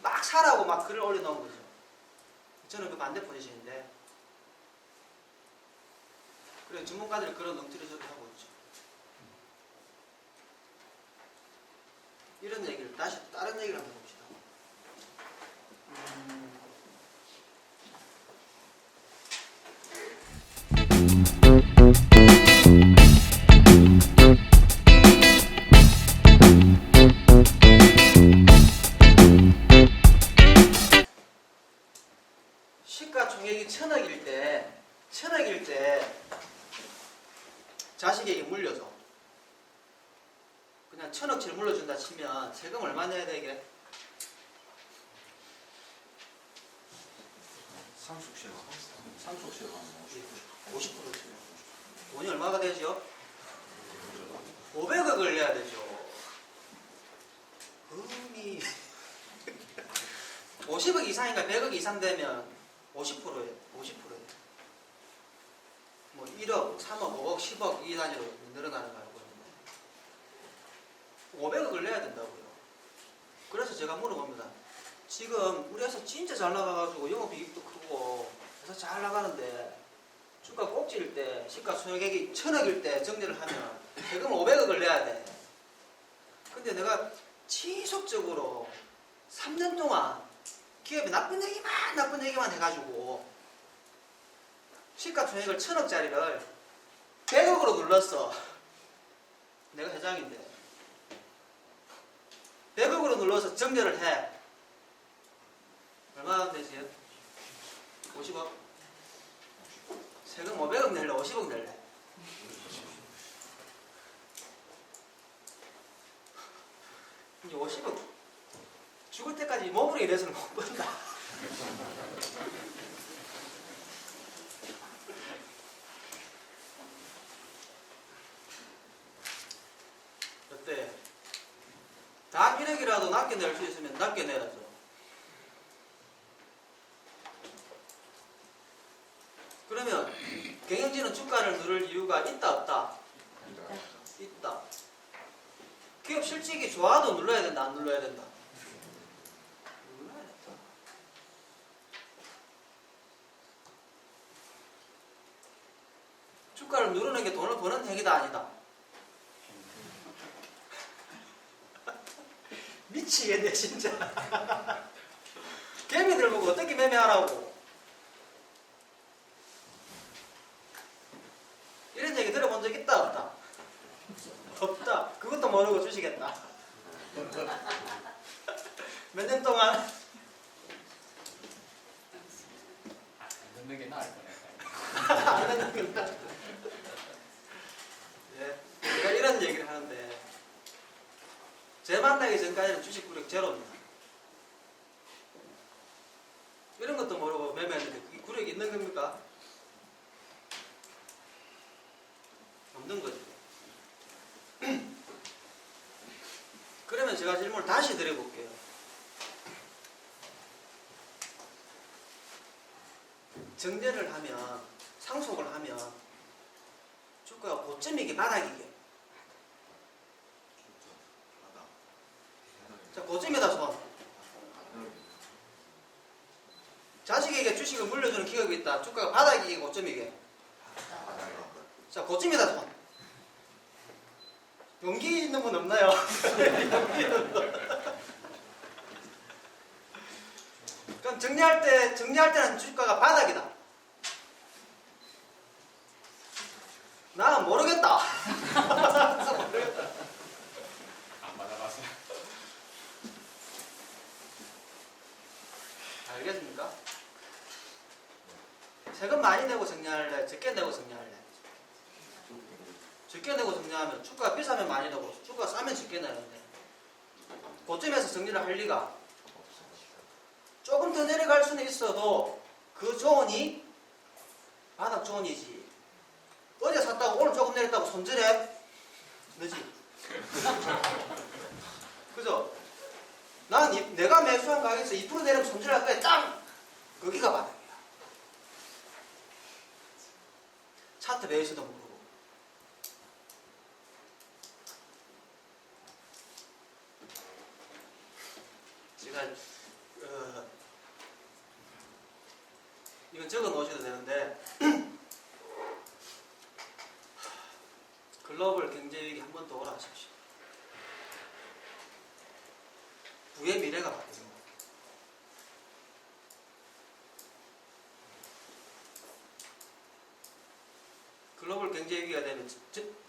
막 사라고 막 글을 올려놓은 거죠. 저는 그 반대 포지션인데 그래 전문가들이 그런 엉터리소리 하고 있죠. 이런 얘기를 다시 다른 얘기를 한번 봅시다. 시가총액이 1,000억일 때 자식에게 물려줘. 그냥 1,000억치를 물려준다 치면 세금 얼마 내야 되게? 상속세가 50%죠. 돈이 얼마가 되죠? 500억을 내야 되죠. 금이 50억 이상인가 100억 이상 되면 50%예요. 50%예요. 뭐 1억, 3억, 5억, 10억 이 단위로 늘어나는 거 알고 있는데 500억을 내야 된다고요. 그래서 제가 물어봅니다. 지금 우리 회사 진짜 잘 나가가지고 영업이익도 크고 회사 잘 나가는데 주가 꼭지일 때 시가총액이 1,000억일 때 정리를 하면 세금 500억을 내야 돼. 근데 내가 지속적으로 3년 동안 기업이 나쁜 얘기만 해가지고 시가총액을 1,000억짜리를 100억으로 눌렀어. 내가 회장인데 100억으로 눌러서 정리를 해. 얼마 되지? 50억? 세금 500억 낼래? 50억 낼래? 이제 50억 죽을 때까지 몸으로 일해서는 못 번다. 어때? 다 1억이라도 낮게 낼 수 있으면 낮게 내야죠. 그러면 경영진은 주가를 누를 이유가 있다 없다? 있다. 기업 실적이 좋아도 눌러야 된다 안 눌러야 된다? 눌러야 된다. 주가를 누르는 게 돈을 버는 행위다 아니다? 미치겠네 진짜. 개미들 보고 어떻게 매매하라고. 이런 얘기 들어본 적 있다 없다? 없다. 그것도 모르고 주시겠다. 몇 년 동안 안 듣는 게 나을 뻔했다. 안 된다니까. 예, 제가 이런 얘기를 하는데 제 만나기 전까지는 주식 구력 제로입니다. 이런 것도 모르고 매매했는데 그게 구력이 있는 겁니까? 없는 거죠. 그러면 제가 질문을 다시 드려볼게요. 정제를 하면, 상속을 하면 주가가 고점이게 바닥이게. 바닥. 자, 고점에다 손. 자식에게 주식을 물려주는 기업이 있다. 주가가 바닥이게 고점이게. 자, 고점에다 손. 용기 있는 분 없나요? 그럼 정리할 때는 주가가 바닥이다. 나는 모르겠다. 모르겠다. 안 받아봤어. 알겠습니까? 세금 많이 내고 정리할래? 적게 내고 정리할래? 적게 내고 정리하면 주가가 비싸면 많이 내고 주가가 싸면 적게 내는데 고점에서 정리를 할 리가 조금 더 내려갈 수는 있어도 그 조언이 바닥 조언이지. 어제 샀다고 오늘 조금 내렸다고 손절해? 너지? 그죠? 난 내가 매수한 가격에서 2% 내리면 손절할 거야. 짱! 거기가 바닥이야. 차트 베이스도 모르고. 제가 이건 적어 놓으셔도 되는데 글로벌 경제위기 한 번 더 오라 하십시오. 부의 미래가 바뀝니다. 글로벌 경제위기가 되면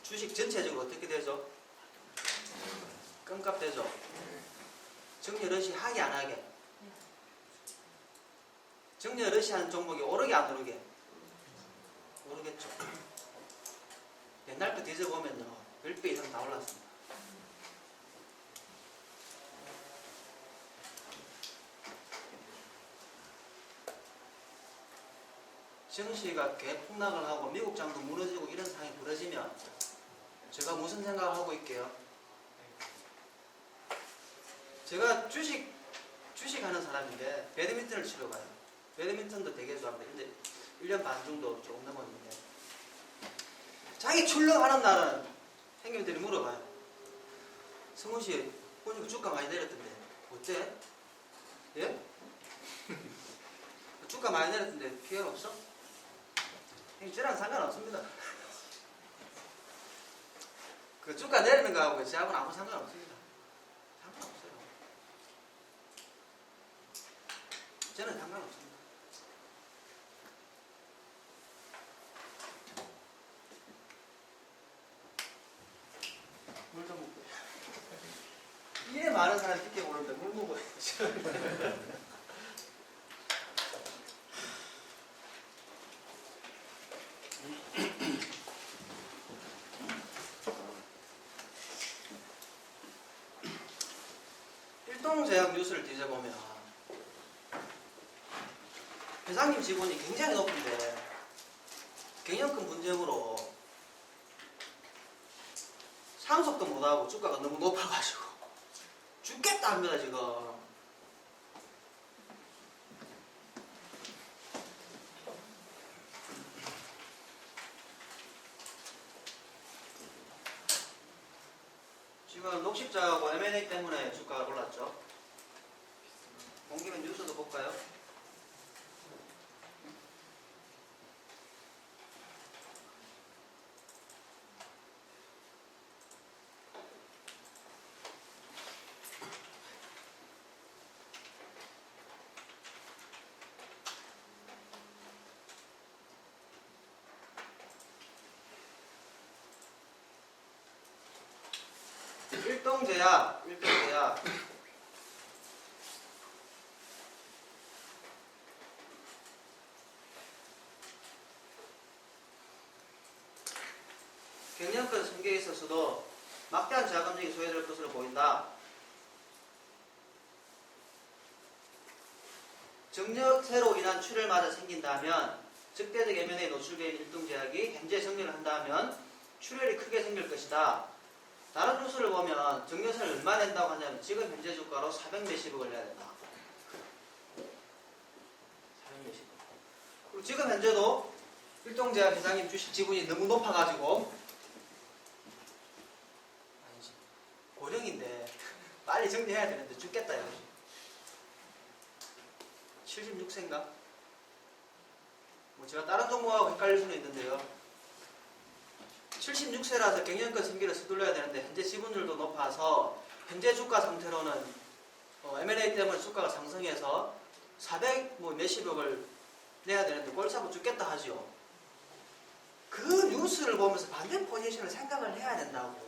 주식 전체적으로 어떻게 되죠? 깜깜되죠? 정리 러시 하게 안 하게? 정리 러시 하는 종목이 오르게 안 오르게? 오르겠죠. 옛날 거 뒤져보면요 10배 이상 다 올랐습니다. 증시가 개폭락을 하고 미국 장도 무너지고 이런 상황이 벌어지면 제가 무슨 생각을 하고 있게요? 제가 주식하는 사람인데 배드민턴을 치러 가요. 배드민턴도 되게 좋아합니다. 근데 1년 반 정도 조금 넘었는데 자기 출렁하는 날은 형님들이 물어봐요. 성훈 씨 보니까 주가 많이 내렸던데 어때? 예? 주가 많이 내렸던데 피해가 없어? 형님 저랑 상관없습니다. 그 주가 내리는 거하고 저하고는 아무 상관없습니다. 상관없어요. 저는 상관없습니다. 물 좀 먹고. 이래 많은 사람이 늦게 오는데 물 먹어야 죠. 일동제약 뉴스를 뒤져보면 회장님 지분이 굉장히 높은데 경영권 분쟁으로 상속도 못하고 주가가 너무 높아가지고 죽겠다 합니다 지금. 지금 녹십자하고 M&A 때문에 주가가 올랐죠. 온 김에 뉴스도 볼까요? 일동제약 경영권 승계에 있어서도 막대한 자금력이 소요될 것으로 보인다. 정력세로 인한 출혈마저 생긴다면 적대적 M&A 노출된 일동제약이 현재 정렬을 한다면 출혈이 크게 생길 것이다. 다른 뉴스를 보면 정력세를 얼마 낸다고 하냐면 지금 현재 주가로 400 몇십억을 내야 된다. 400 몇십억. 그리고 지금 현재도 일동제약 회장님 주식 지분이 너무 높아가지고 아니지 고령인데 빨리 정리해야 되는데 죽겠다 역시. 76세인가? 뭐 제가 다른 종목하고 헷갈릴 수는 있는데요. 76세라서 경영권 승기를 서둘러야 되는데 현재 지분율도 높아서 현재 주가 상태로는 M&A 때문에 주가가 상승해서 400 뭐 몇십억을 내야 되는데 꼴 잡고 죽겠다 하죠. 그 뉴스를 보면서 반대 포지션을 생각을 해야 된다고.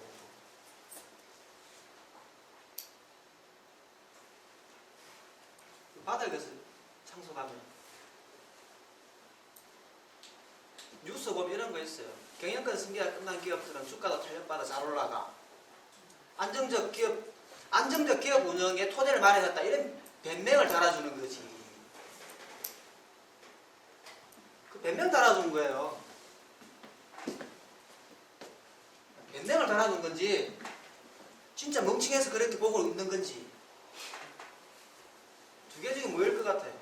바닥에서 참석하면 뉴스 보면 이런 거 있어요. 경영권 승계가 끝난 기업들은 주가도 탄력받아 잘 올라가. 안정적 기업 운영에 토대를 마련했다. 이런 변명을 달아주는 거지. 그 변명 달아준 거예요. 변명을 달아준 건지 진짜 멍청해서 그렇게 보고 있는 건지 두 개 중에 뭐일 것 같아요?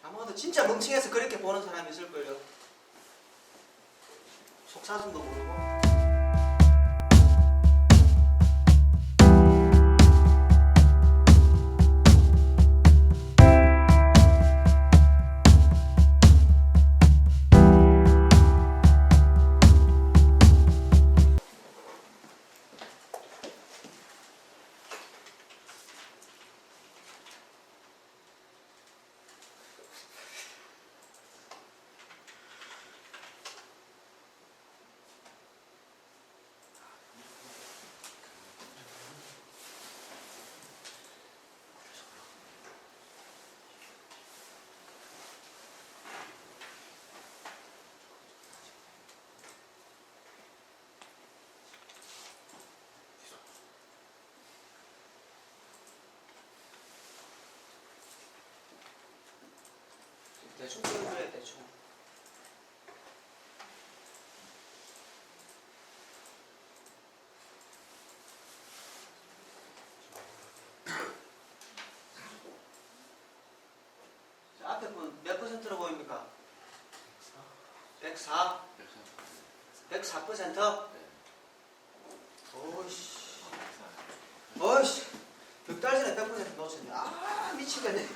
아마도 진짜 멍청해서 그렇게 보는 사람이 있을걸요. 속사정도 모르고. 대충 그려줘야 대충. 자, 앞에 분 몇 퍼센트로 보입니까? 104? 104%? 오이씨. 어이씨. 6달 전에 100% 놓쳤네. 아, 미치겠네.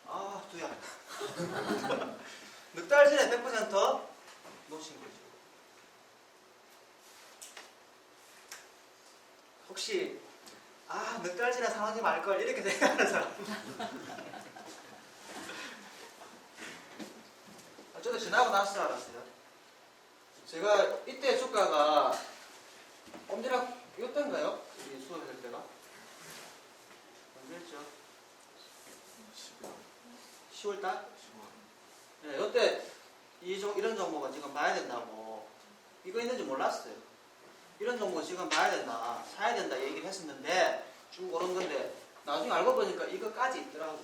아, 두야. 몇 달 전에 100% 놓친 거죠. 혹시 몇 달 전에 상하지 말걸 이렇게 생각하는 사람. 저도 지나고 나서 알았어요. 제가 이때 주가가 엄지락 이었던가요? 우리 수업할 때가 언제였죠? 10월달? 네, 이때 이런 종목은 지금 봐야 된다고. 이거 있는지 몰랐어요. 이런 종목 지금 봐야 된다, 사야 된다 얘기를 했었는데 쭉 오른 건데 나중에 알고 보니까 이거까지 있더라고.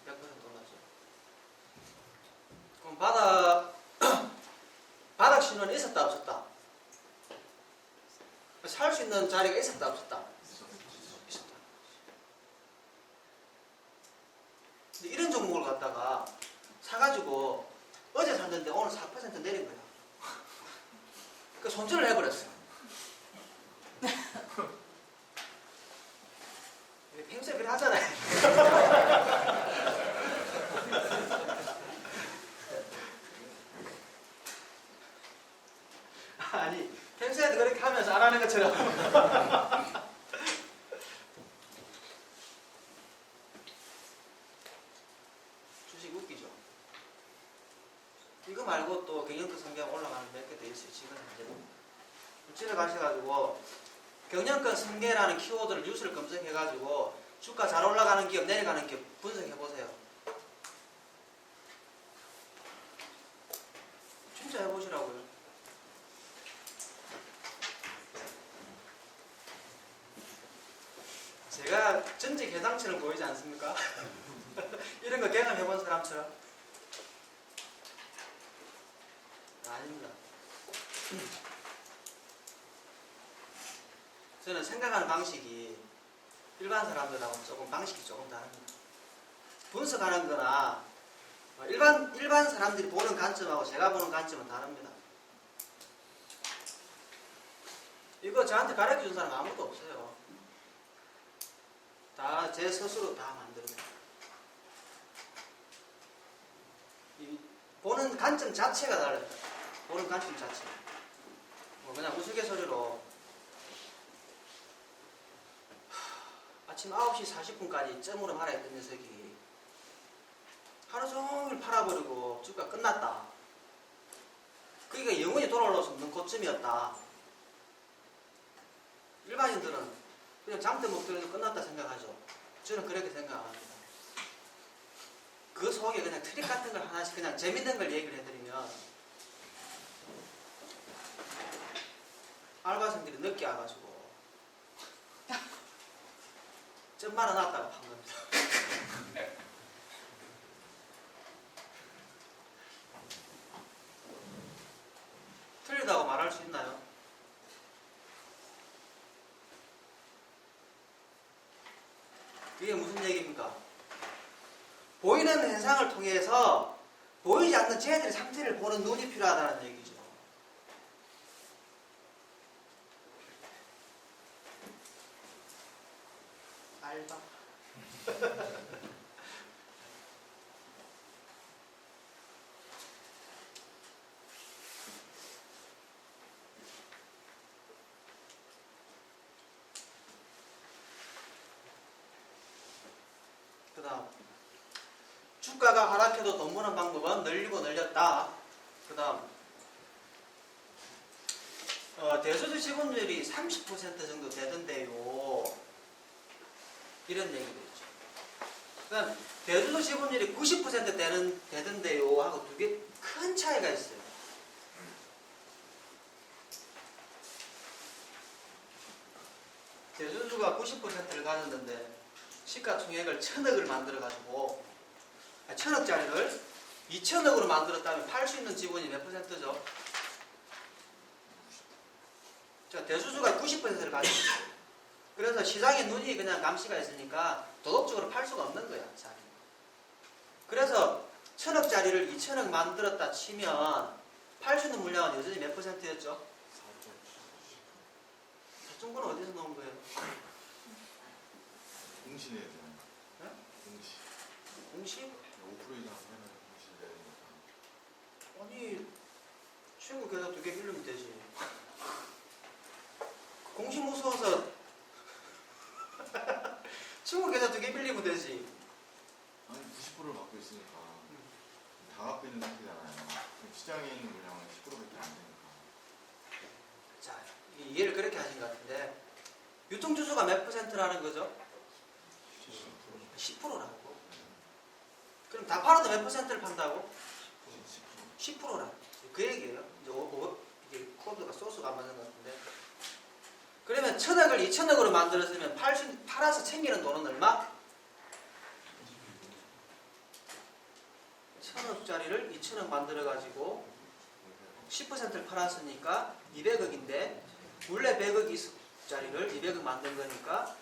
100% 올랐죠. 그럼 바닥 신호는 있었다 없었다? 살 수 있는 자리가 있었다 없었다? 있었다. 근데 이런 종목을 갖다가 사가지고 어제 샀는데 오늘 4% 내린 거야. 그 손절을 해버렸어. 평소에 그래 하잖아요. 아니, 평소에도 그렇게 하면서 안 하는 것처럼. 주식 웃기죠? 이거 말고 또 경영권 성경 올라가는 몇 개 더 있어요. 지금 현재도. 집에 가셔가지고 경영권 승계라는 키워드를 뉴스를 검색해가지고 주가 잘 올라가는 기업, 내려가는 기업 분석해보세요. 대장처럼 보이지 않습니까? 이런 거 경험해본 사람처럼? 아닙니다. 저는 생각하는 방식이 일반 사람들하고 방식이 조금 다릅니다. 분석하는 거나 일반 사람들이 보는 관점하고 제가 보는 관점은 다릅니다. 이거 저한테 가르쳐 준 사람 아무도 없어요. 다 제 스스로 다 만듭니다. 보는 관점 자체가 달라요. 보는 관점 자체. 그냥 우스갯소리로 아침 9시 40분까지 점으로 말아있던 녀석이 하루 종일 팔아버리고 주가 끝났다. 그게 영원히 돌아올 수 없는 고점이었다. 일반인들은 그냥 잠때 먹더라도 끝났다 생각하죠. 저는 그렇게 생각 안 합니다. 그 속에 그냥 트릭 같은 걸 하나씩 그냥 재밌는 걸 얘기를 해드리면 알바생들이 늦게 와가지고 점 말아놨다가 판 겁니다. 틀리다고 말할 수 있나요? 이게 무슨 얘기입니까? 보이는 현상을 통해서 보이지 않는 쟤들의 상태를 보는 눈이 필요하다는 얘기죠. 알바. 그 다음 주가가 하락해도 돈 버는 방법은 늘리고 늘렸다. 그 다음 대주주 지분율이 30% 정도 되던데요. 이런 얘기도 있죠. 그 다음 대주주 지분율이 90% 되던데요 하고 두 개 큰 차이가 있어요. 대주주가 90%를 가졌는데 시가총액을 1000억을 만들어가지고 1000억짜리를 2000억으로 만들었다면 팔 수 있는 지분이 몇 %죠? 자, 대주주가 90%를 가지고 있어요. 그래서 시장에 눈이 그냥 감시가 있으니까 도덕적으로 팔 수가 없는 거야. 자리. 그래서 1000억짜리를 2000억 만들었다 치면 팔 수 있는 물량은 여전히 몇 %였죠? 4.9는 어디서 나온 거예요? 공시내야 되는 네? 공시. 공시? 5% 이상 하면 공시 내야 되니까. 아니 친구 계좌 2개 빌리면 되지. 공시 무서워서 친구 계좌 2개 빌리면 되지. 아니 90%를 갖고 있으니까 다 갖고 있는 상태잖아요. 그럼 시장에 있는 물량은 10%밖에 안 되니까. 자, 이해를 그렇게 하신 것 같은데 유통주수가 몇 %라는 거죠? 10%라고. 그럼 다 팔아도 몇 %를 판다고? 10%라. 그 얘기예요. 이제 이게 코드가 소스가 안 맞는 것 같은데. 그러면 1000억을 2000억으로 만들었으면 팔아서 챙기는 돈은 얼마? 1000억짜리를 2000억 만들어가지고 10%를 팔았으니까 200억인데 원래 100억짜리를 200억 만든 거니까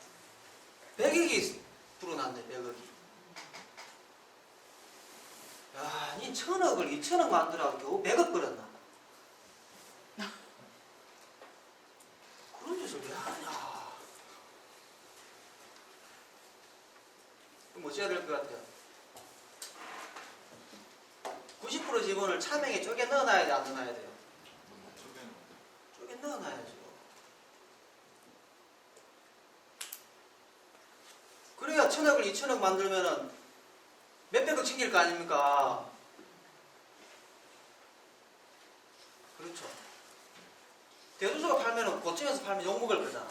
100억이 불어났네. 100억이. 야, 니 1000억을 2000억 만들어가지고 겨우 100억 벌었나? 그런 짓을 왜 하냐? 그럼 어찌해야 될 것 같아요? 90% 지분을 차명에 쪼개 넣어놔야 돼, 안 넣어놔야 돼요? 쪼개 넣어놔야죠. 그래야 1000억을 2000억 만들면은 몇백억 챙길 거 아닙니까? 그렇죠. 대주주가 팔면은 고점에서 팔면 욕먹을 거잖아.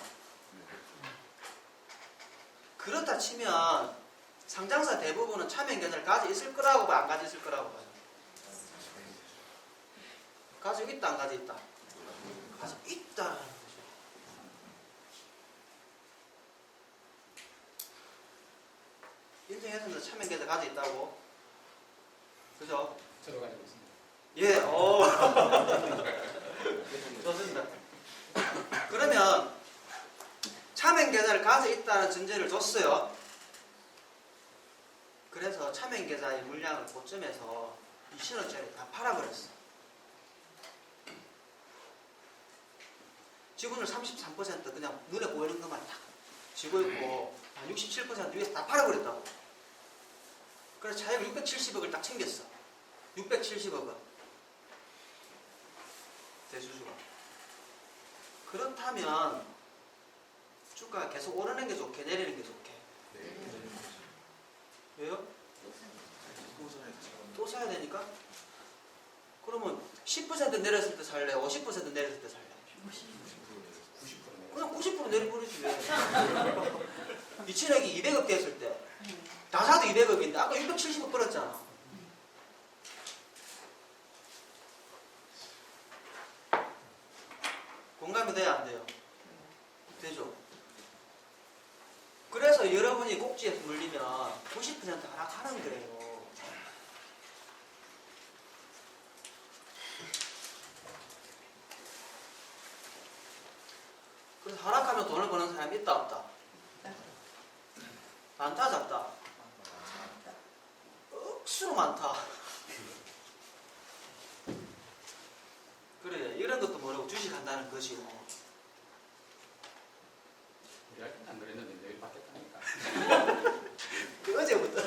그렇다 치면 상장사 대부분은 차명 계좌를 가지고 있을 거라고 봐, 안 가지고 있을 거라고 봐요. 가지고 있다, 안 가지고 있다? 가지고 있다라는 거죠. 시청에서는 차명 계좌 가지고 있다고? 그죠? 저도 가지고 있습니다. 예, 좋습니다. 그러면 차명 계좌를 가지고 있다는 전제를 줬어요. 그래서 차명 계좌의 물량을 고점에서 2,000원짜리 다 팔아버렸어. 지분을 33% 그냥 눈에 보이는 것만 딱 쥐고 있고 67% 위에서 다 팔아버렸다고. 그래서 차익을 670억을 딱 챙겼어. 670억은 대주주가. 그렇다면 주가가 계속 오르는 게 좋게 내리는 게 좋게? 왜요? 또 사야 되니까? 그러면 10% 내렸을 때 살래? 50% 내렸을 때 살래? 90%네. 그냥 90% 내려버리지 왜? 2천억이 200억 됐을 때 다 사도 200억인데 아까 670억 벌었잖아. 공감이 돼야 안 돼요? 되죠? 그래서 여러분이 꼭지에서 물리면 90% 하락하는 거예요. 그래서 하락하면 돈을 버는 사람이 있다 없다? 많다 작다? 억수로 많다. 그래, 이런 것도 모르고 주식한다는 것이고. 우리 할 때는 안 그랬는데 내일 바뀌었다니까. 어제부터.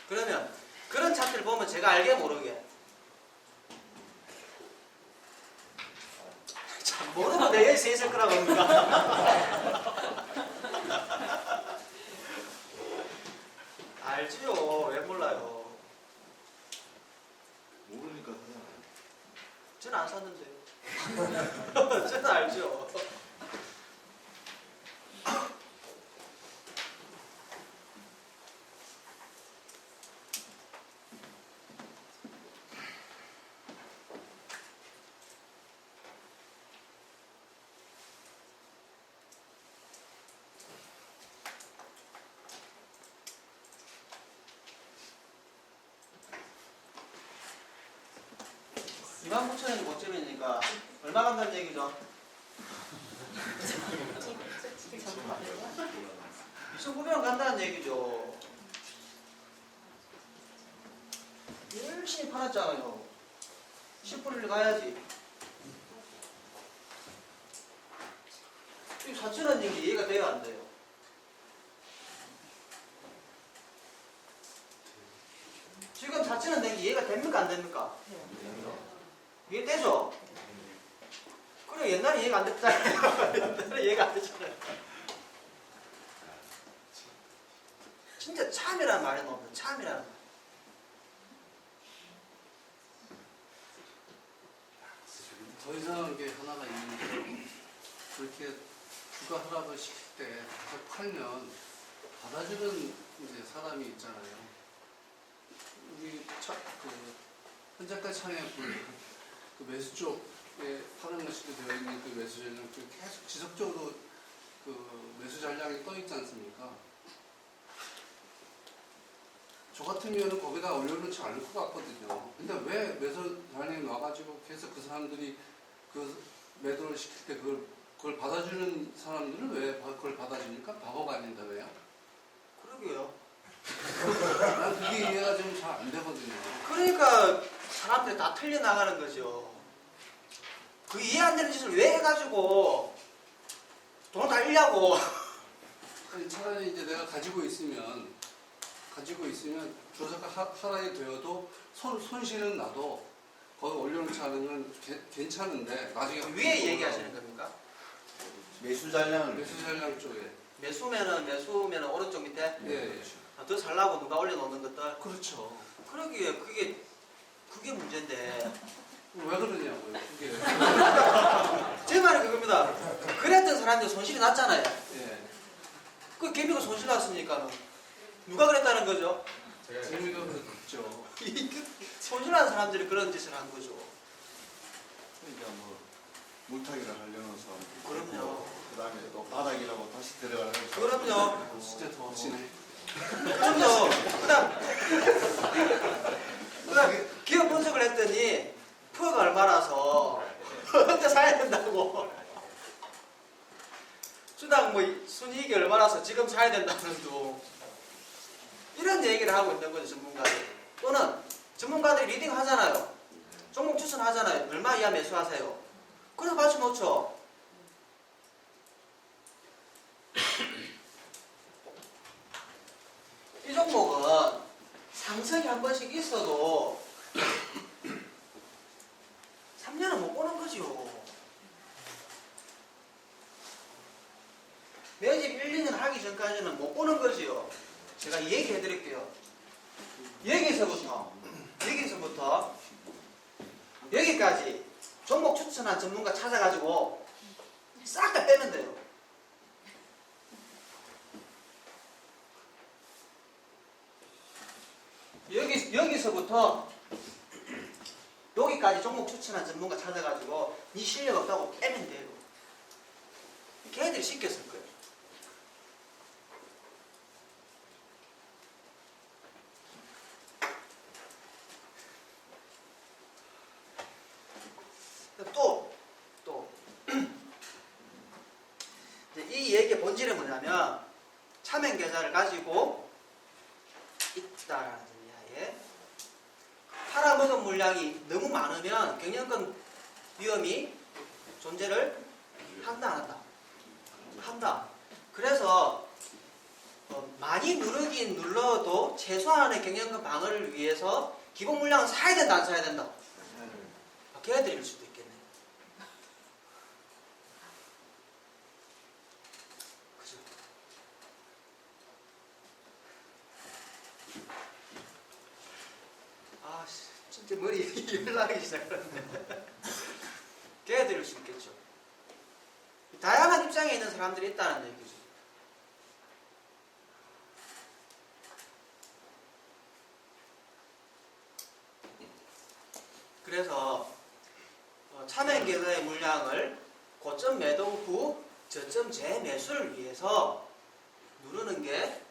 그러면 그런 차트를 보면 제가 알게 모르게 참 모르고 내 여기서 있을 거라고 합니다. 알지요. 왜 몰라요. 모르니까 사잖아요. 저는 안 샀는데요. 저는 알죠. (2만 9천 원이 고점이니까) 얼마 간다는 얘기죠? 2,900원 간다는 얘기죠. 열심히 팔았잖아요. 10%를 가야지. 이 4,000원 얘기 이해가 돼요, 안 돼요? 지금 4,000원 된 게 이해가 됩니까, 안 됩니까? 이해되죠? 그래, 옛날에 이해가 안 됐잖아요. 옛날에 이해가 안 됐잖아요. 진짜 참이라는 말이 나옵니다. 참이라는 말. 더 이상한 게 하나가 있는데, 그렇게 주가 하락을 시킬 때 팔면 받아주는 이제 사람이 있잖아요. 우리 현재까지 창에 그 매수 쪽에 파는 것으로 되어 있는 그 매수 전략 쪽에 계속 지속적으로 그 매수 전략이 떠 있지 않습니까? 저 같으면 거기다 올려놓지 않을 것 같거든요. 근데 왜 매수 전략이 와가지고 계속 그 사람들이 그 매도를 시킬 때 그걸 받아주는 사람들은 왜 그걸 받아주니까? 바보가 아닌다 왜요? 그러게요. 난 그게 이해가 좀 잘 안 되거든요. 그러니까 사람들이 다 틀려나가는 거죠. 그 이해 안 되는 짓을 왜 해가지고 돈 다 잃냐고. 아니, 차라리 이제 내가 가지고 있으면 주가가 하락이 되어도 손실은 나도 거기 올려놓지 않으면 괜찮은데 나중에 위에 얘기하시는 겁니까? 매수 잔량을 매수 전략 쪽에 매수면은 오른쪽 밑에 예. 더 살라고 누가 올려놓는 것들. 그렇죠. 그러기에 그게 문제인데. 왜 그러냐고요. 그게 제 말이 그겁니다. 그랬던 사람들 손실이 났잖아요. 예. 그 개미가 손실 났으니까 누가 그랬다는 거죠? 제가 재미가 그렇죠. 손실난 사람들이 그런 짓을 한 거죠. 그러니까 뭐 물타기를 하려는 사람도 그럼요. 있고, 그 다음에 또 바닥이라고 다시 들어가는 거. 그럼요. 진짜 더 지네. 그럼요. 그다음 기업 분석을 했더니 푸가 얼마라서 언제 사야 된다고. 주당 뭐 순이익이 얼마라서 지금 사야 된다는 둥. 이런 얘기를 하고 있는 거죠, 전문가들. 또는 전문가들이 리딩 하잖아요. 종목 추천하잖아요. 얼마 이하 매수하세요. 그래서 맞춰 놓죠. 이 종목은 상승이 한 번씩 있어도 3년은 못 보는 거지요. 매집 1, 2년 하기 전까지는 못 보는 거지요. 제가 얘기해 드릴게요. 여기서부터 여기까지 종목 추천한 전문가 찾아가지고 싹 다 빼면 돼요. 여기서부터 여기까지 종목 추천한 전문가 찾아가지고 네 실력 없다고 빼면 돼요. 걔네들이 시켰을 거예요. 또 이 얘기의 본질은 뭐냐면 차명 계좌를 가지고 있다라는 이하에 팔아먹은 물량이 너무 많으면 경영권 위험이 존재를 한다 안 한다? 한다. 그래서 많이 누르긴 눌러도 최소한의 경영권 방어를 위해서 기본 물량은 사야 된다 안 사야 된다? 걔네들일 수도 있겠네. 그죠? 아씨, 진짜 머리 열나기 시작하는데. 걔네들일 수 있겠죠. 다양한 입장에 있는 사람들이 있다는 얘기죠. 그래서 차명 계좌의 물량을 고점 매도 후 저점 재매수를 위해서 누르는 게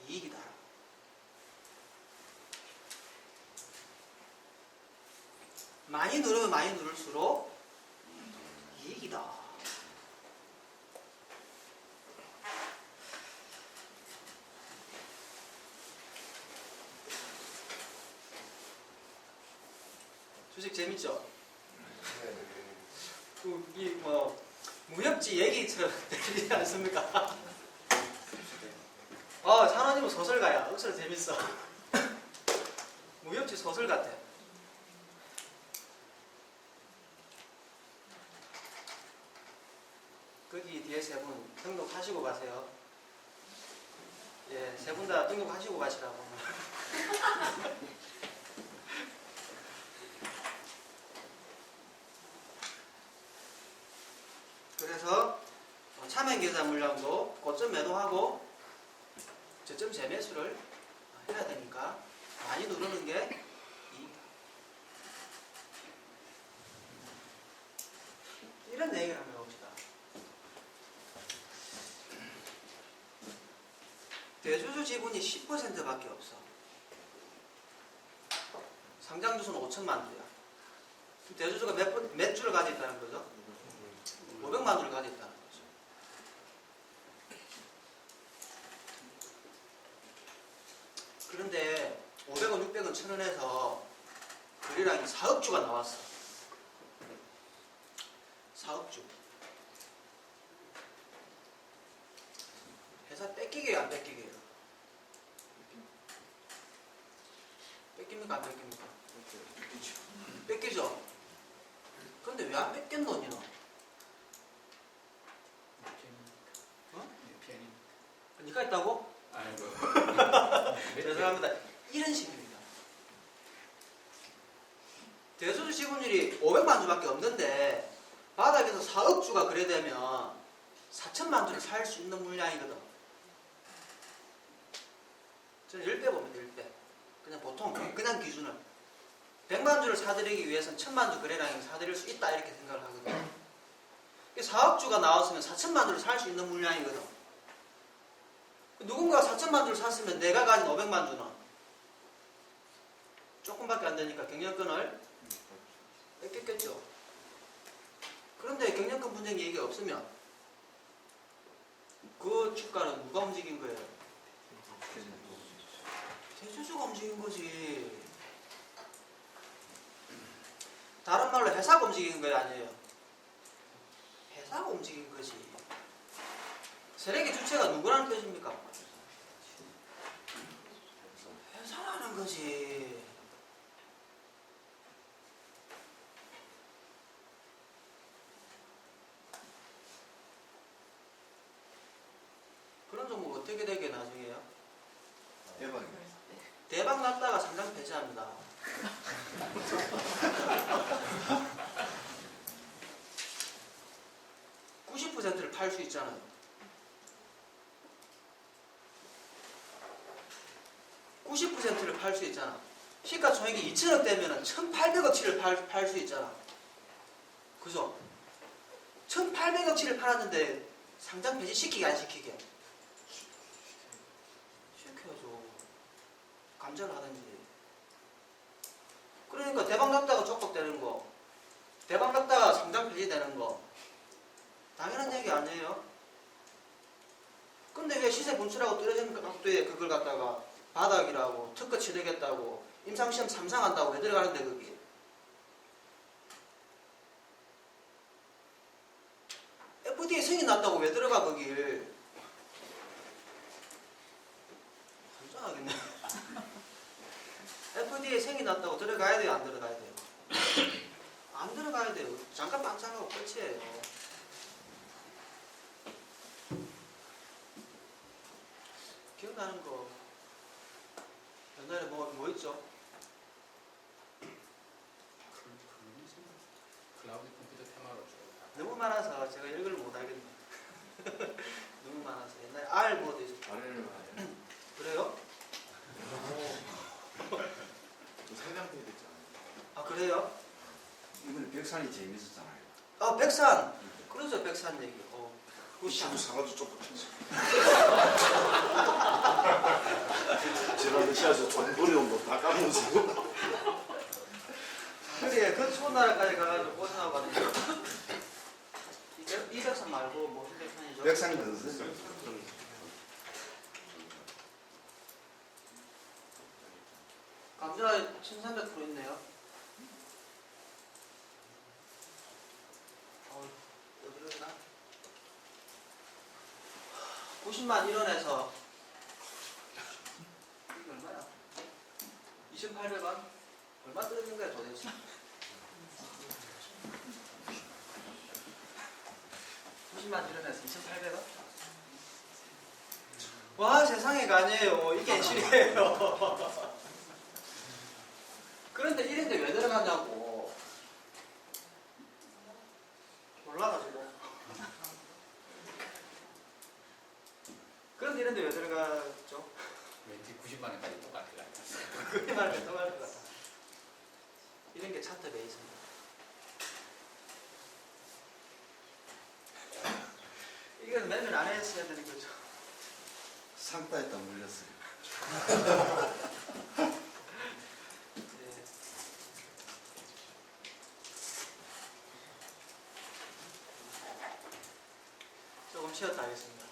이익이다. 많이 누르면 많이 누를수록 이익이다. 주식 재밌죠? 이 무협지 얘기처럼 들리지 않습니까? 산원님은 소설가야. 억수로 재밌어. 무협지 소설 같아. 거기 뒤에 세 분 등록하시고 가세요. 예, 세 분 다 등록하시고 가시라고. 그래서 차명 계좌 물량도 고점 매도하고 저점 재매수를 해야 되니까 많이 누르는 게 이익이다. 이런 얘기를 한번 해봅시다. 대주주 지분이 10%밖에 없어. 상장주수는 5천만 주야. 대주주가 몇 주를 가지고 있다는 거죠? 500만 주를 가지고 있다는 거죠. 그런데 500원, 600원, 1000원에서 거래량이 4억 주가 나왔어. 4억 주. 회사 뺏기게요, 안 뺏기게요? 뺏깁니까, 안 뺏깁니까? 뺏기죠? 그런데 왜 안 뺏겼노, 니는? 니가 있다고? 아이고. 죄송합니다. 이런 식입니다. 대주주 지분율이 500만 주밖에 없는데 바닥에서 4억 주가 거래되면 4천만 주를 살 수 있는 물량이거든. 저는 10배 보면 10배. 그냥 보통 그냥 기준을 100만 주를 사들이기 위해서는 1000만 주 거래량이 사들일 수 있다 이렇게 생각을 하거든요. 사업주가 나왔으면 4천만 주를 살 수 있는 물량이거든. 누군가가 4천만 주를 샀으면 내가 가진 500만 주는 조금밖에 안 되니까 경영권을 뺏겼겠죠. 그런데 경영권 분쟁 얘기가 없으면 그 주가는 누가 움직인 거예요? 대주주가 움직인 거지. 다른 말로 회사가 움직인 거예요, 아니에요? 회사가 움직인 거지. 세력의 주체가 누구라는 뜻입니까? 회사라는 거지. 그런 종목 어떻게 되게 나중에요? 대박이네. 대박 났다가 상장 폐지합니다. (90%를) 팔 수 있잖아요. (90%를) 팔 수 있잖아. 시가총액이 2천억 되면 1,800억치를 팔 수 있잖아. 그죠? 1,800억치를 팔았는데 상장 폐지 시키게 안 시키게? 시켜야죠. 감전을 하든지. 그러니까 대박 났다가 족박되는 거, 대박 났다가 상장 폐지되는 거 당연한 얘기 아니에요? 근데 왜 시세 분출하고 떨어지는 각도에 그걸 갖다가 바닥이라고 특허 치르겠다고 임상시험 3상 한다고 왜 들어가는데 거기? FDA 승인 났다고 왜 들어가 거길? 환장하겠네. FDA 승인 났다고 들어가야 돼요, 안 들어가야 돼요? 안 들어가야 돼요. 잠깐 빵창하고 끝이에요. 기억나는 거 옛날에 뭐 있죠? 클라우드 컴퓨터 테마로 쭉. 너무 많아서 제가 읽을 못 하겠네. 너무 많아서 옛날에 R 뭐도 있었고. 아래를 봐야 그래요? 또 상장폐 됐잖아요. 아 그래요? 이번에 백산이 재밌었잖아요. 아 백산. 그러죠 백산 얘기. 그 친구 사가지고 쫓아쳤어. 제가 러시아에서 좀 어려운 거 다 까면서. 그래 그 추운 나라까지 가가지고 고생하고 왔는데 이 백산 말고 무슨 백산이죠? 백산이 넣었어요. 감자 1300% 있네요. 어디로 있나? 90만 1원에서 이게 얼마야? 2,800원? 얼마 떨어진 거야 도대체? (90만 1원에서) 2,800원? 와 세상에가 아니에요. 이게 현실이에요. 그런데 이런데 왜 들어갔냐고. 몰라가지고. 그런데 이런데 왜 들어갔죠? 왠지 90만 원까지 똑같을 것 같았어요. 그게 말이 통할 것 같아. 이런 게 차트 베이스입니다. 이건 매매를 안 했어야 되는 거죠. 상따에다 물렸어요. 네. 조금 쉬었다 하겠습니다.